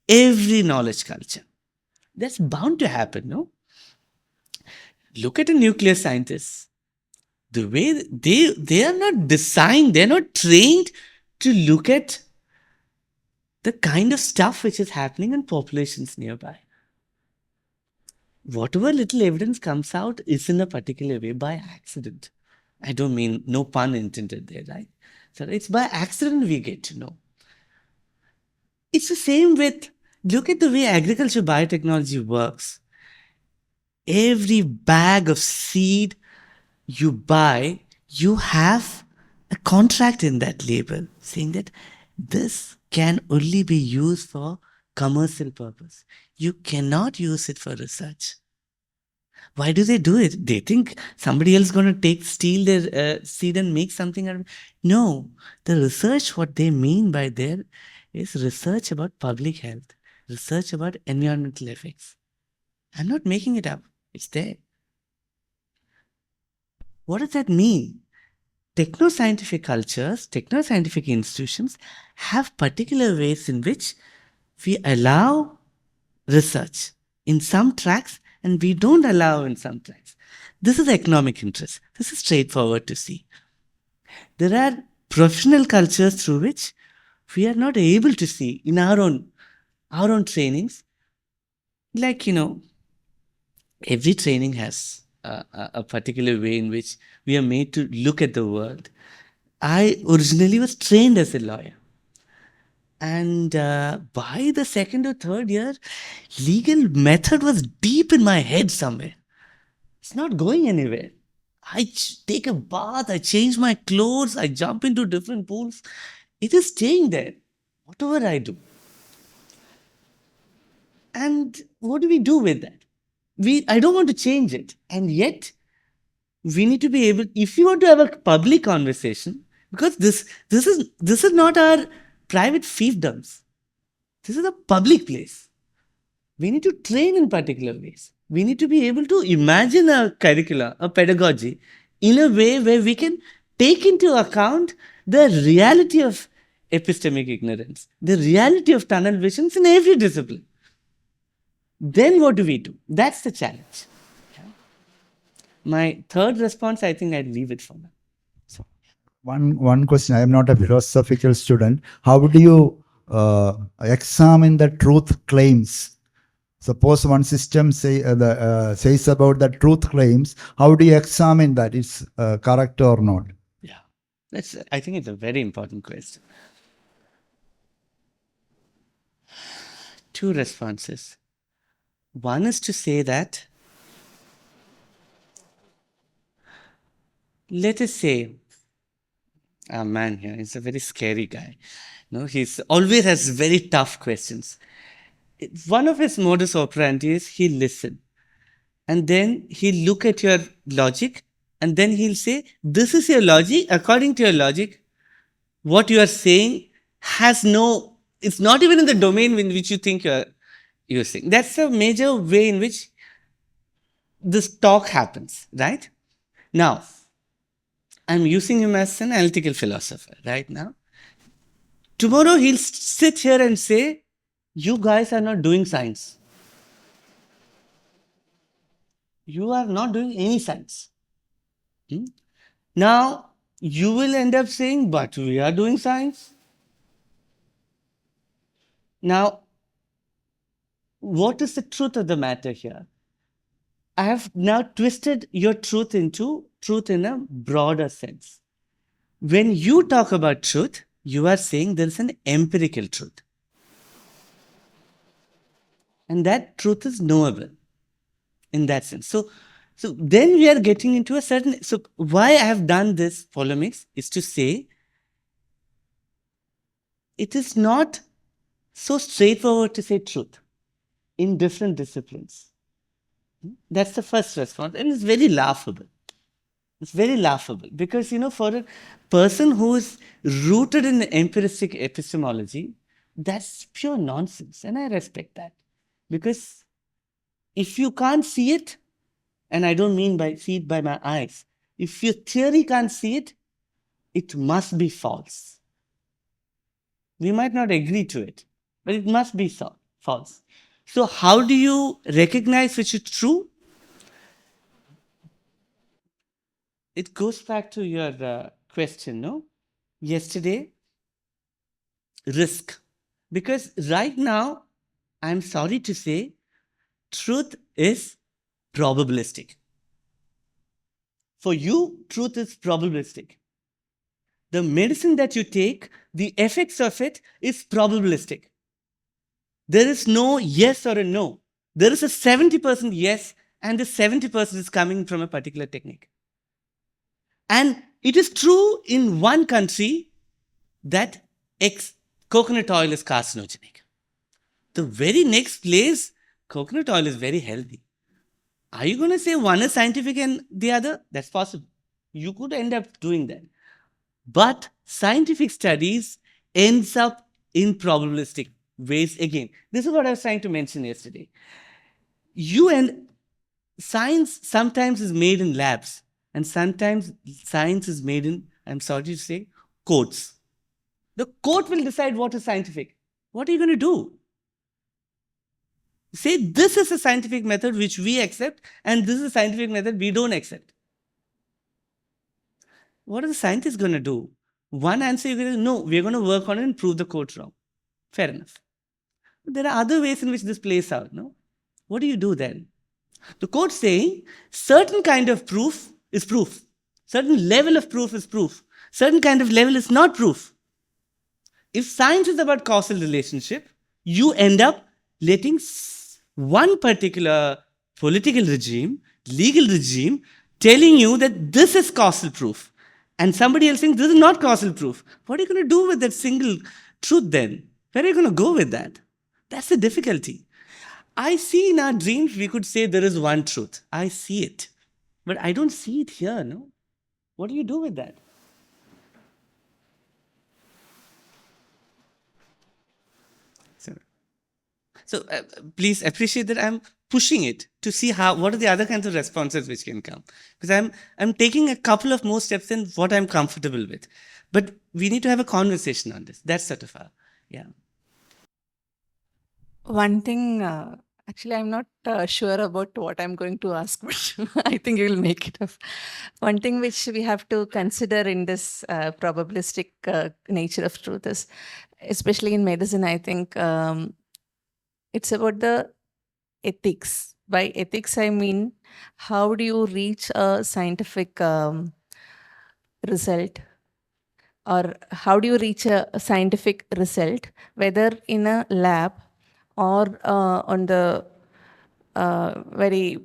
knowledge culture. That's bound to happen, no? Look at a nuclear scientist. The way they are not designed, they're not trained to look at the kind of stuff which is happening in populations nearby. Whatever little evidence comes out is in a particular way by accident. I don't mean, no pun intended there, right? So it's by accident we get to know. It's the same with, look at the way agriculture biotechnology works. Every bag of seed you buy, you have a contract in that label saying that this can only be used for commercial purpose. You cannot use it for research. Why do they do it? They think somebody else is going to steal their seed and make something out of it. No, the research, what they mean by there is research about public health, research about environmental effects. I'm not making it up. It's there. What does that mean? Techno-scientific cultures, techno-scientific institutions have particular ways in which we allow research in some tracks and we don't allow in some tracks. This is economic interest. This is straightforward to see. There are professional cultures through which we are not able to see in our own trainings. Like, every training has a particular way in which we are made to look at the world. I originally was trained as a lawyer. And by the second or third year, legal method was deep in my head somewhere. It's not going anywhere. Take a bath, I change my clothes, I jump into different pools. It is staying there, whatever I do. And what do we do with that? I don't want to change it. And yet, we need to be able, if you want to have a public conversation, because this is not our private fiefdoms. This is a public place. We need to train in particular ways. We need to be able to imagine a curricula, a pedagogy, in a way where we can take into account the reality of epistemic ignorance, the reality of tunnel visions in every discipline. Then what do we do? That's the challenge. My third response, I think I'd leave it for now.
One question. I am not a philosophical student. How do you examine the truth claims? Suppose one system says about the truth claims. How do you examine that it's correct or not?
Yeah, I think it's a very important question. Two responses. One is to say that, let us say, a man here is a very scary guy. No, he's always has very tough questions. One of his modus operandi is he'll listen, and then he'll look at your logic, and then he'll say, "This is your logic. According to your logic, what you are saying has no. It's not even in the domain in which you think you're saying." That's a major way in which this talk happens, right? Now, I'm using him as an analytical philosopher right now. Tomorrow he'll sit here and say, "You guys are not doing science. You are not doing any science." Now, you will end up saying, "But we are doing science." Now, what is the truth of the matter here? I have now twisted your truth into truth in a broader sense. When you talk about truth, you are saying there is an empirical truth. And that truth is knowable in that sense. So then we are getting into a certain. So, why I have done this polemics is to say it is not so straightforward to say truth in different disciplines. That's the first response. And it's very laughable. It's very laughable because, for a person who is rooted in empiristic epistemology, that's pure nonsense. And I respect that. Because if you can't see it, and I don't mean by see it by my eyes, if your theory can't see it, it must be false. We might not agree to it, but it must be false. So how do you recognize which is true? It goes back to your question, no? Yesterday, risk. Because right now, I'm sorry to say, truth is probabilistic. For you, truth is probabilistic. The medicine that you take, the effects of it is probabilistic. There is no yes or a no. There is a 70% yes, and the 70% is coming from a particular technique. And it is true in one country that coconut oil is carcinogenic. The very next place, coconut oil is very healthy. Are you going to say one is scientific and the other? That's possible. You could end up doing that. But scientific studies ends up in probabilistic ways again. This is what I was trying to mention yesterday. Science sometimes is made in labs, and sometimes science is made in, I'm sorry to say, courts. The court will decide what is scientific. What are you going to do? Say this is a scientific method which we accept, and this is a scientific method we don't accept. What are the scientists going to do? One answer you're going to no, we're going to work on it and prove the court wrong. Fair enough. But there are other ways in which this plays out, no? What do you do then? The court saying certain kind of proof is proof. Certain level of proof is proof. Certain kind of level is not proof. If science is about causal relationship, you end up letting one particular political regime, legal regime, telling you that this is causal proof. And somebody else saying this is not causal proof. What are you going to do with that single truth then? Where are you going to go with that? That's the difficulty. I see in our dreams, we could say there is one truth. I see it. But I don't see it here, no? What do you do with that? So please appreciate that I'm pushing it to see what are the other kinds of responses which can come, because I'm taking a couple of more steps than what I'm comfortable with, but we need to have a conversation on this. That's sort of yeah.
One thing, actually, I'm not sure about what I'm going to ask, but I think you will make it up. One thing which we have to consider in this probabilistic nature of truth is, especially in medicine, I think it's about the ethics. By ethics, I mean, how do you reach a scientific result? Or how do you reach a scientific result, whether in a lab or on the very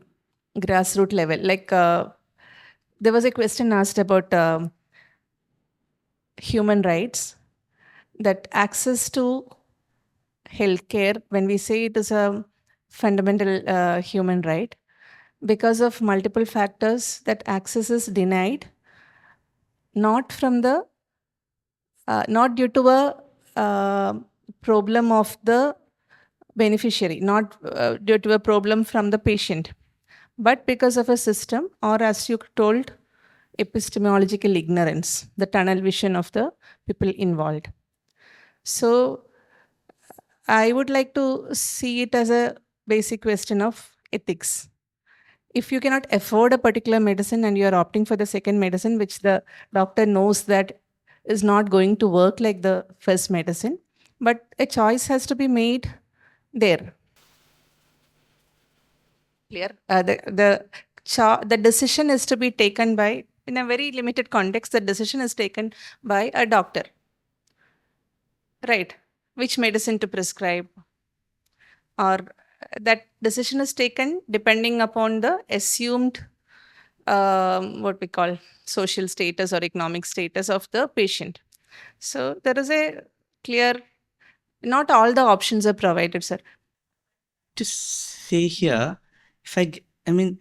grassroots level? Like there was a question asked about human rights, that access to healthcare, when we say it is a fundamental human right, because of multiple factors, that access is denied, not from the not due to a problem of the beneficiary, not due to a problem from the patient, but because of a system, or as you told, epistemological ignorance, the tunnel vision of the people involved. So I would like to see it as a basic question of ethics. If you cannot afford a particular medicine and you are opting for the second medicine, which the doctor knows that is not going to work like the first medicine, but a choice has to be made there. Clear? The decision is to be taken by, in a very limited context, the decision is taken by a doctor. Right? Which medicine to prescribe, or that decision is taken depending upon the assumed what we call social status or economic status of the patient. So there is a clear, not all the options are provided, sir.
To say here, I mean,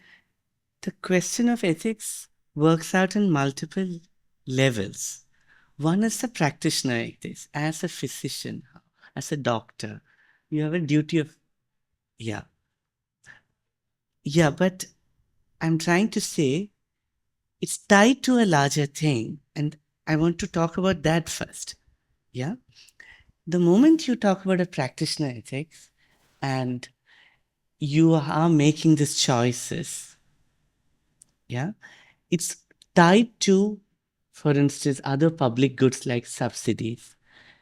the question of ethics works out in multiple levels. One is the practitioner ethics. As a physician, as a doctor, you have a duty of, yeah. Yeah, but I'm trying to say it's tied to a larger thing, and I want to talk about that first. Yeah. The moment you talk about a practitioner ethics and you are making these choices, yeah, it's tied to, for instance, other public goods like subsidies.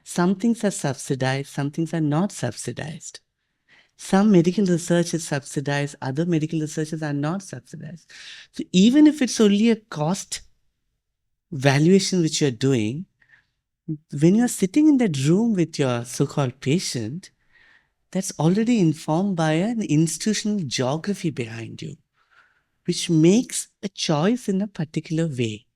Some things are subsidized, some things are not subsidized. Some medical research is subsidized, other medical researches are not subsidized. So even if it's only a cost valuation which you're doing, when you're sitting in that room with your so-called patient, that's already informed by an institutional geography behind you, which makes a choice in a particular way.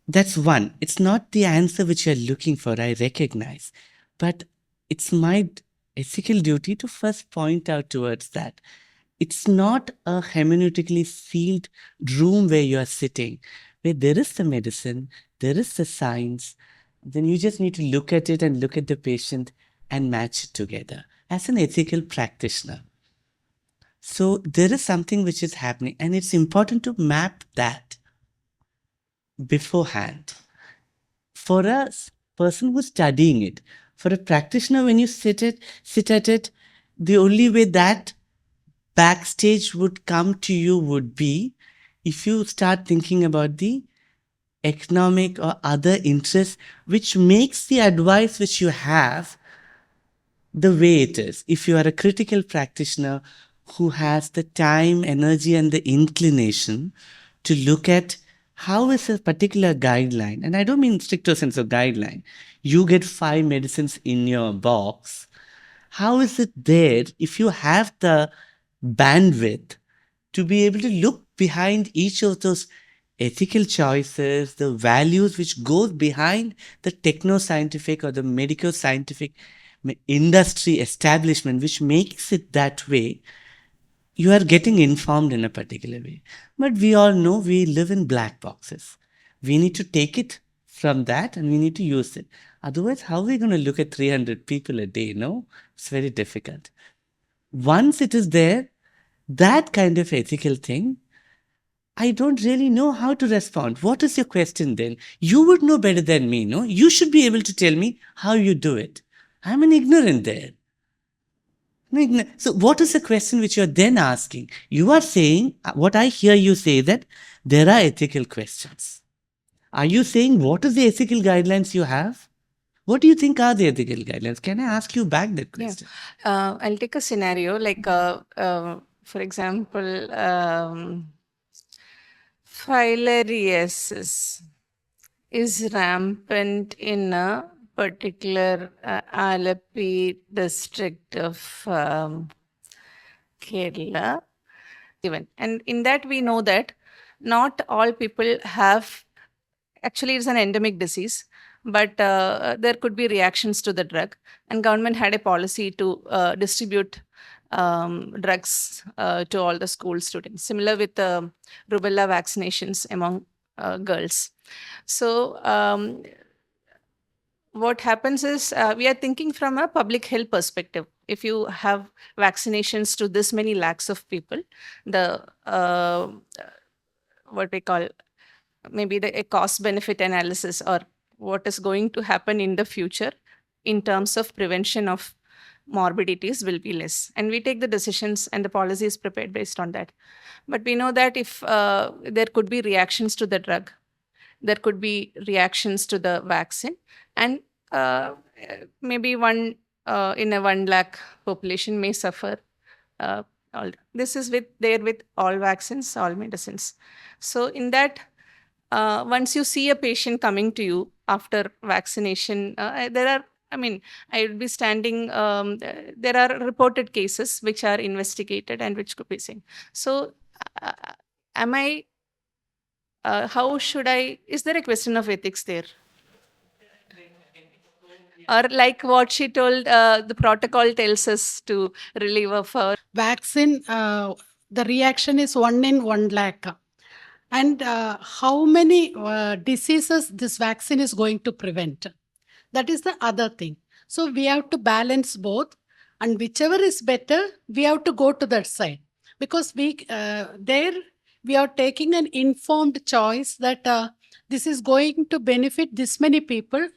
That's one. It's not the answer which you're looking for, I recognize. But it's my ethical duty to first point out towards that. It's not a hermeneutically sealed room where you are sitting, where there is the medicine, there is the science. Then you just need to look at it and look at the patient and match it together as an ethical practitioner. So there is something which is happening, and it's important to map that beforehand. For a person who's studying it, for a practitioner, when you sit at it, the only way that backstage would come to you would be if you start thinking about the economic or other interests, which makes the advice which you have the way it is. If you are a critical practitioner who has the time, energy, and the inclination to look at how is a particular guideline, and I don't mean stricter sense of guideline, you get 5 medicines in your box. How is it there if you have the bandwidth to be able to look behind each of those ethical choices, the values which goes behind the techno-scientific or the medical scientific industry establishment, which makes it that way? You are getting informed in a particular way. But we all know we live in black boxes. We need to take it from that and we need to use it. Otherwise, how are we going to look at 300 people a day? No, it's very difficult. Once it is there, that kind of ethical thing, I don't really know how to respond. What is your question then? You would know better than me, no? You should be able to tell me how you do it. I'm an ignorant there. So, what is the question which you are then asking? You are saying, what I hear you say, that there are ethical questions. Are you saying what is the ethical guidelines you have? What do you think are the ethical guidelines? Can I ask you back that question?
I'll take a scenario like, for example, filariasis is rampant in a particular Alapi district of Kerala. And in that, we know that not all people have, actually, it's an endemic disease, but there could be reactions to the drug. And government had a policy to distribute drugs to all the school students, similar with the rubella vaccinations among girls. So what happens is we are thinking from a public health perspective. If you have vaccinations to this many lakhs of people, the what we call maybe a cost benefit analysis, or what is going to happen in the future in terms of prevention of morbidities will be less. And we take the decisions and the policy is prepared based on that. But we know that if there could be reactions to the drug, there could be reactions to the vaccine, and maybe one in a 1 lakh population may suffer. This is there with all vaccines, all medicines. So in that, once you see a patient coming to you after vaccination, there are, I mean, I would be standing, there are reported cases which are investigated and which could be seen. So am I, how should I, is there a question of ethics there? Or like what she told, the protocol tells us to relieve of our
Vaccine, the reaction is 1 in 1 lakh. And how many diseases this vaccine is going to prevent? That is the other thing. So we have to balance both, and whichever is better, we have to go to that side, because we are taking an informed choice that this is going to benefit this many people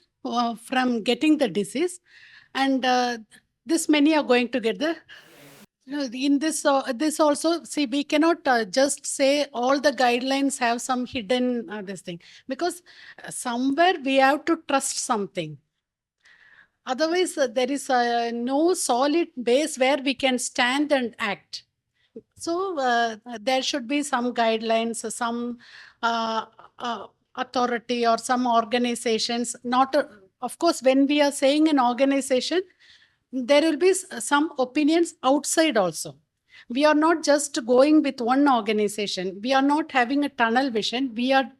from getting the disease, and this many are going to get the. In this also, see, we cannot just say all the guidelines have some hidden this thing, because somewhere we have to trust something. Otherwise, there is no solid base where we can stand and act. So there should be some guidelines, some authority or some organizations. Not, of course, when we are saying an organization, there will be some opinions outside also. We are not just going with one organization. We are not having a tunnel vision. We are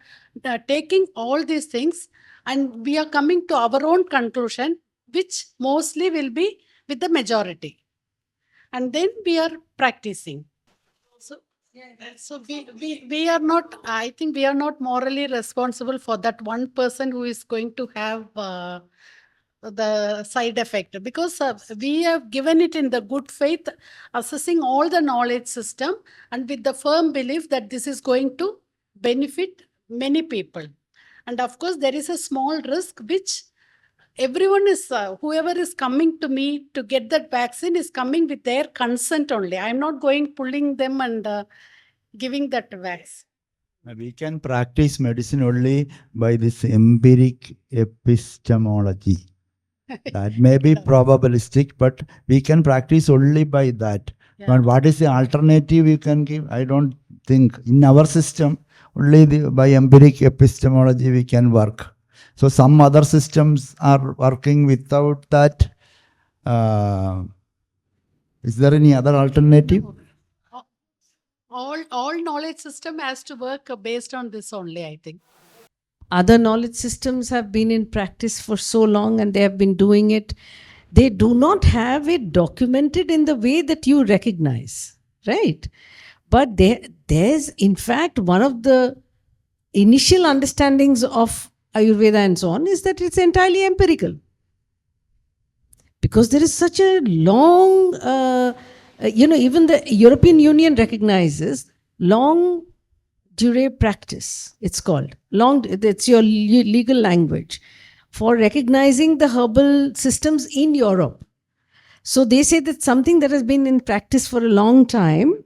taking all these things and we are coming to our own conclusion, which mostly will be with the majority. And then we are practicing. So we are not, I think we are not morally responsible for that one person who is going to have the side effect, because we have given it in the good faith, assessing all the knowledge system and with the firm belief that this is going to benefit many people. And of course, there is a small risk which everyone is, whoever is coming to me to get that vaccine is coming with their consent only. I'm not going pulling them and giving that vaccine.
We can practice medicine only by this empiric epistemology. That may be probabilistic, but we can practice only by that.
Yeah.
But what is the alternative you can give? I don't think in our system only by empiric epistemology we can work. So some other systems are working without that. Is there any other alternative?
All knowledge system has to work based on this only, I think.
Other knowledge systems have been in practice for so long and they have been doing it. They do not have it documented in the way that you recognize, right? But there's, in fact, one of the initial understandings of Ayurveda and so on is that it's entirely empirical. Because there is such a long, even the European Union recognizes long durée practice, it's called. It's your legal language for recognizing the herbal systems in Europe. So they say that something that has been in practice for a long time,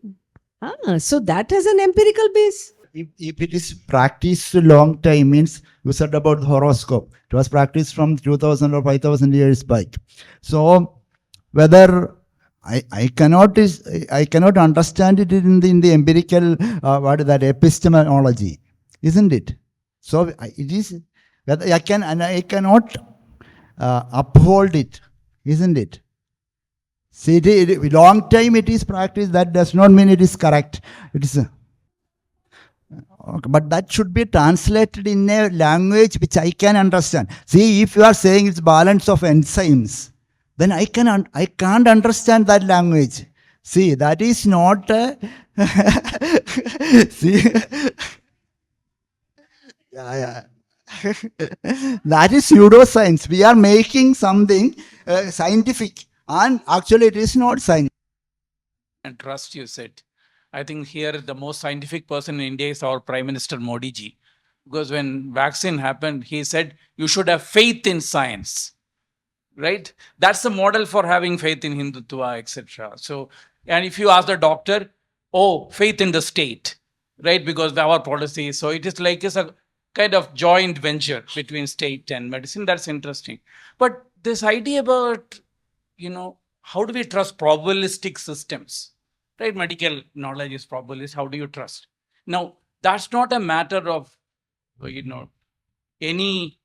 so that has an empirical base.
If it is practiced a long time, means you said about the horoscope. It was practiced from 2000 or 5000 years back. So whether I cannot understand it in the empirical what is that epistemology, isn't it? So it is whether I cannot uphold it, isn't it? See, long time it is practiced. That does not mean it is correct. It is. Okay, but that should be translated in a language which I can understand. See, if you are saying it's balance of enzymes, then I can't understand that language. See, that is not see, yeah. That is pseudoscience. We are making something scientific, and actually it is not science.
And trust, you said. I think here the most scientific person in India is our Prime Minister Modi ji. Because when vaccine happened, he said, you should have faith in science. Right? That's the model for having faith in Hindutva, etc. So, and if you ask the doctor, oh, faith in the state, right? Because our policy, so it is like it's a kind of joint venture between state and medicine. That's interesting. But this idea about, how do we trust probabilistic systems? Right? Medical knowledge is probabilist. How do you trust? Now, that's not a matter of, any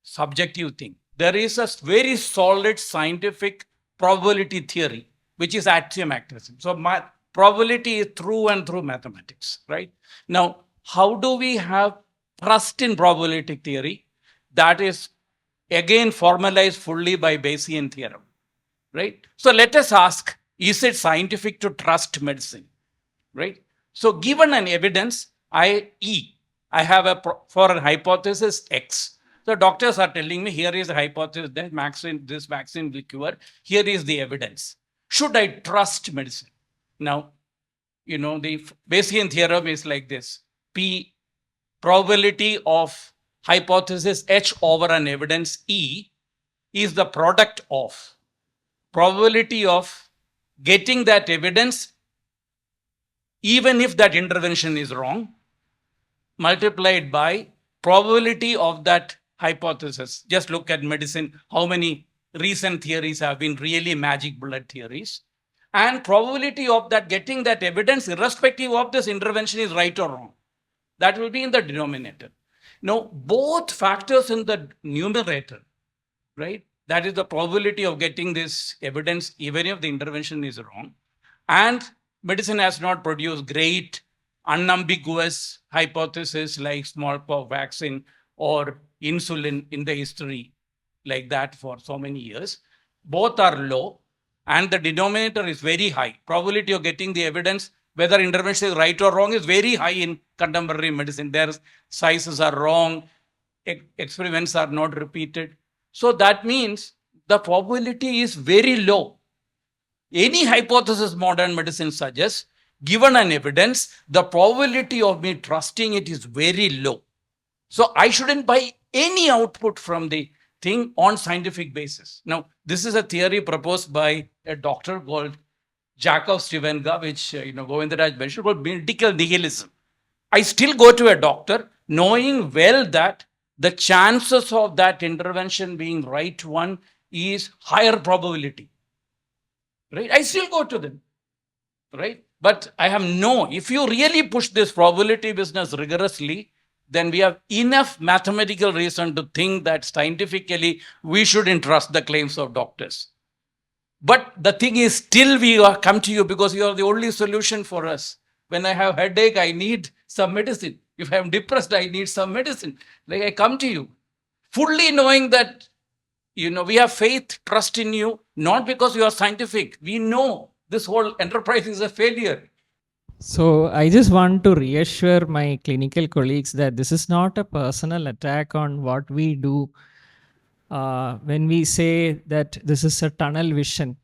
subjective thing. There is a very solid scientific probability theory, which is axiomatism. So my probability is through and through mathematics, right? Now, how do we have trust in probability theory? That is again formalized fully by Bayesian theorem, right? So let us ask, is it scientific to trust medicine, right? So given an evidence, I have for a hypothesis X. So doctors are telling me, here is the hypothesis, this vaccine will cure. Here is the evidence. Should I trust medicine? Now, the Bayesian theorem is like this. P, probability of hypothesis H over an evidence E is the product of probability of getting that evidence, even if that intervention is wrong, multiplied by probability of that hypothesis. Just look at medicine, how many recent theories have been really magic bullet theories, and probability of that getting that evidence irrespective of this intervention is right or wrong. That will be in the denominator. Now, both factors in the numerator, right? That is the probability of getting this evidence even if the intervention is wrong. And medicine has not produced great unambiguous hypothesis like smallpox vaccine or insulin in the history like that for so many years. Both are low and the denominator is very high. Probability of getting the evidence whether intervention is right or wrong is very high in contemporary medicine. Their sizes are wrong, experiments are not repeated. So that means the probability is very low. Any hypothesis modern medicine suggests, given an evidence, the probability of me trusting it is very low. So I shouldn't buy any output from the thing on scientific basis. Now, this is a theory proposed by a doctor called Jacob Stivenga, which Govindaraj mentioned, called medical nihilism. I still go to a doctor knowing well that the chances of that intervention being right one is higher probability. Right? I still go to them. Right? But if you really push this probability business rigorously, then we have enough mathematical reason to think that scientifically we shouldn't trust the claims of doctors. But the thing is, still we come to you because you are the only solution for us. When I have headache, I need some medicine. If I am depressed, I need some medicine. Like, I come to you, fully knowing that, we have faith, trust in you, not because you are scientific. We know this whole enterprise is a failure.
So I just want to reassure my clinical colleagues that this is not a personal attack on what we do. When we say that this is a tunnel vision,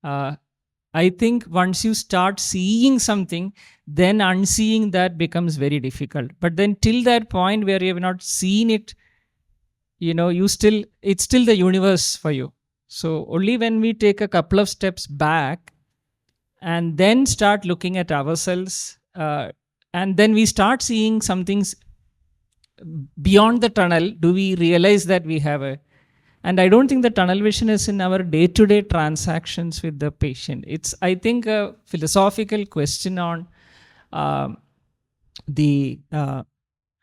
I think once you start seeing something, then unseeing that becomes very difficult. But then till that point where you have not seen it, it's still the universe for you. So only when we take a couple of steps back and then start looking at ourselves, and then we start seeing some things beyond the tunnel, do we realize that we have and I don't think the tunnel vision is in our day-to-day transactions with the patient. It's, I think, a philosophical question on the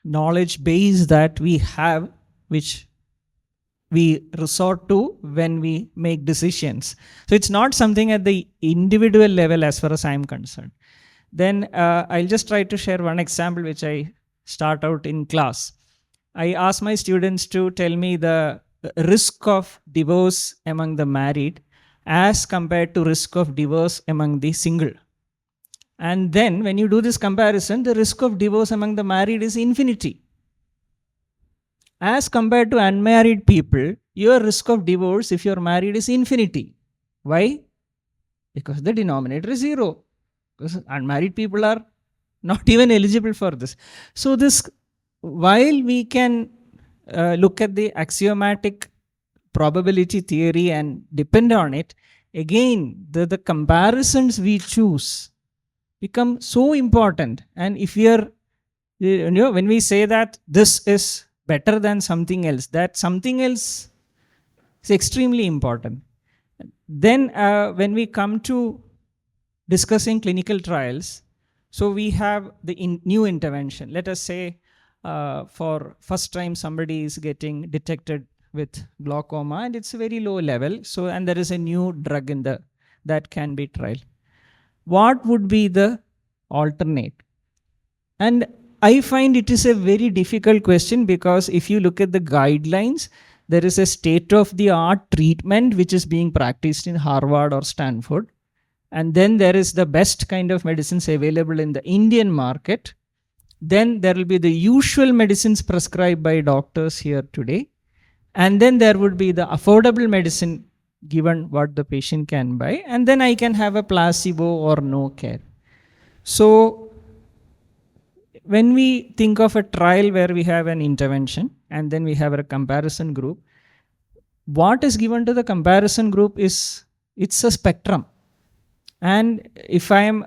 knowledge base that we have, which we resort to when we make decisions. So it's not something at the individual level as far as I'm concerned. Then I'll just try to share one example which I start out in class. I ask my students to tell me the risk of divorce among the married as compared to risk of divorce among the single. And then when you do this comparison, the risk of divorce among the married is infinity. As compared to unmarried people, your risk of divorce if you're married is infinity. Why? Because the denominator is 0. Because unmarried people are not even eligible for this. So this, while we can look at the axiomatic probability theory and depend on it, again, the comparisons we choose become so important. And if we are, when we say that this is better than something else, that something else is extremely important. Then when we come to discussing clinical trials, so we have the new intervention. Let us say for first time somebody is getting detected with glaucoma and it's a very low level. So, and there is a new drug in that can be tried. What would be the alternate? And I find it is a very difficult question because if you look at the guidelines, there is a state-of-the-art treatment which is being practiced in Harvard or Stanford. And then there is the best kind of medicines available in the Indian market. Then there will be the usual medicines prescribed by doctors here today. And then there would be the affordable medicine given what the patient can buy. And then I can have a placebo or no care. So when we think of a trial where we have an intervention and then we have a comparison group, what is given to the comparison group is, it's a spectrum. And if I am,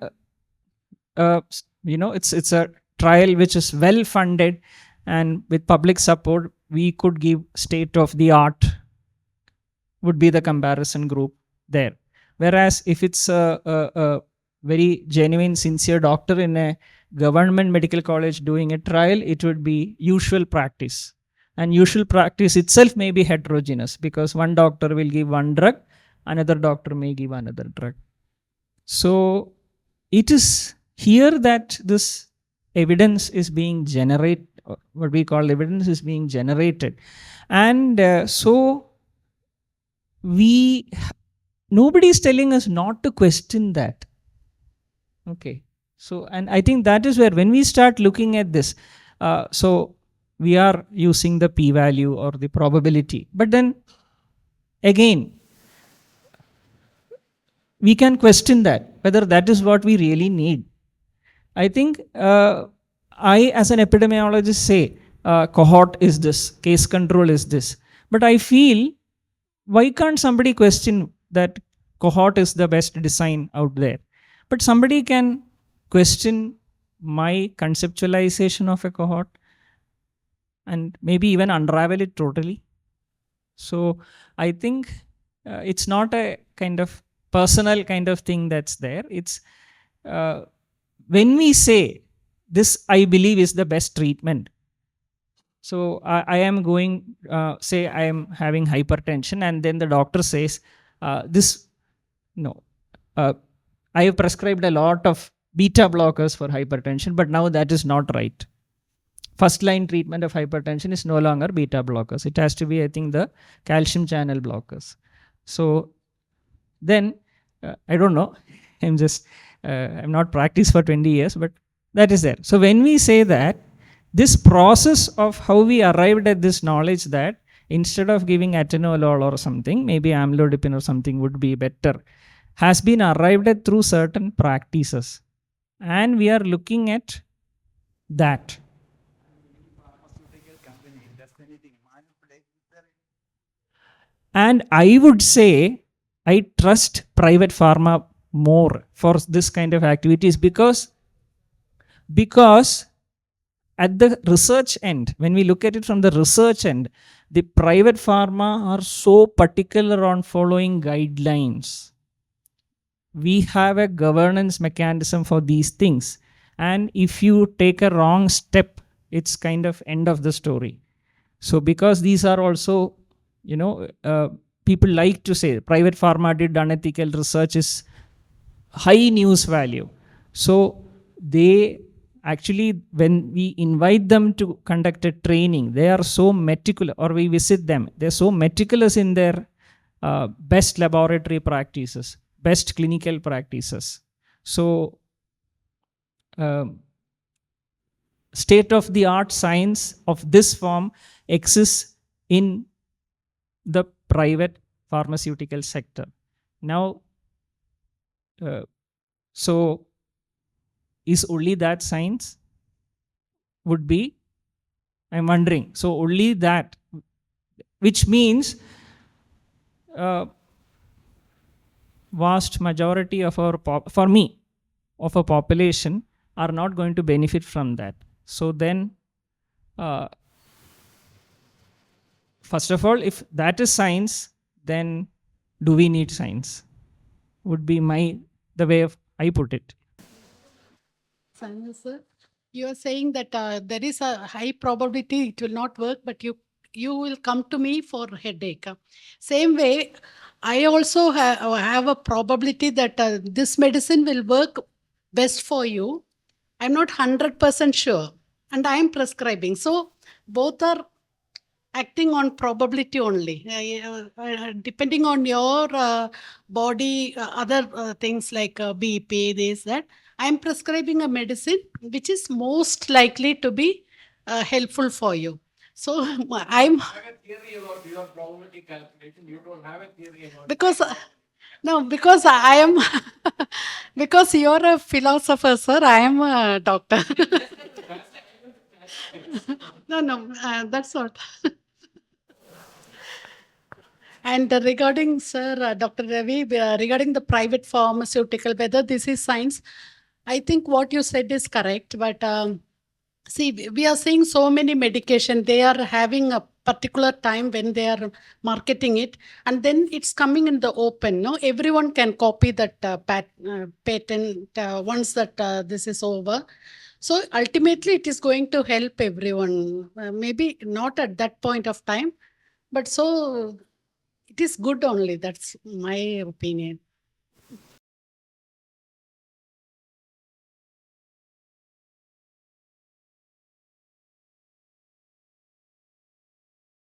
it's a trial which is well funded and with public support, we could give state of the art would be the comparison group there. Whereas if it's a very genuine, sincere doctor in a government medical college doing a trial, it would be usual practice. And usual practice itself may be heterogeneous because one doctor will give one drug, another doctor may give another drug. So it is here that this evidence is being generated, what we call evidence is being generated. And so nobody is telling us not to question that. Okay. So, and I think that is where when we start looking at this, so we are using the p-value or the probability. But then again, we can question that, whether that is what we really need. I think I, as an epidemiologist, say cohort is this, case control is this. But I feel, why can't somebody question that cohort is the best design out there? But somebody can question my conceptualization of a cohort and maybe even unravel it totally. So I think it's not a kind of personal kind of thing that's there. It's when we say this, I believe is the best treatment. So I am going, say I am having hypertension, and then the doctor says, no, I have prescribed a lot of beta blockers for hypertension, but now that is not right. First line treatment of hypertension is no longer beta blockers. It has to be, I think, the calcium channel blockers. So then, I don't know, I'm not practiced for 20 years, but that is there. So when we say that, this process of how we arrived at this knowledge that instead of giving atenolol or something, maybe amlodipine or something would be better, has been arrived at through certain practices. And we are looking at that. And I would say I trust private pharma more for this kind of activities because at the research end, when we look at it from the research end, the private pharma are so particular on following guidelines. We have a governance mechanism for these things. And if you take a wrong step, it's kind of end of the story. So because these are also, people like to say private pharma did unethical research is high news value. So they actually, when we invite them to conduct a training, they are so meticulous, or we visit them, they're so meticulous in their best laboratory practices, best clinical practices. So state-of-the-art science of this form exists in the private pharmaceutical sector. Now, so is only that science? Would be, I'm wondering. So only that, which means vast majority of our, of a population are not going to benefit from that. So then, first of all, if that is science, then do we need science? Would be the way I put it.
Sanjay sir, you are saying that there is a high probability it will not work, but you will come to me for headache. Same way, I also have a probability that this medicine will work best for you. I'm not 100% sure, and I am prescribing. So both are acting on probability only, depending on your body, other things like BP, this, that. I'm prescribing a medicine which is most likely to be helpful for you. So I'm.
Have a theory about your probability calculation. You don't have a theory about
Because no, because I am because you're a philosopher, sir. I am a doctor. No, that's what. And regarding, sir, Dr. Ravi, regarding the private pharmaceutical, whether this is science, I think what you said is correct. But see, we are seeing so many medication. They are having a particular time when they are marketing it, and then it's coming in the open. No, everyone can copy that patent once that this is over. So ultimately, it is going to help everyone. Maybe not at that point of time, but so it is good only. That's my opinion.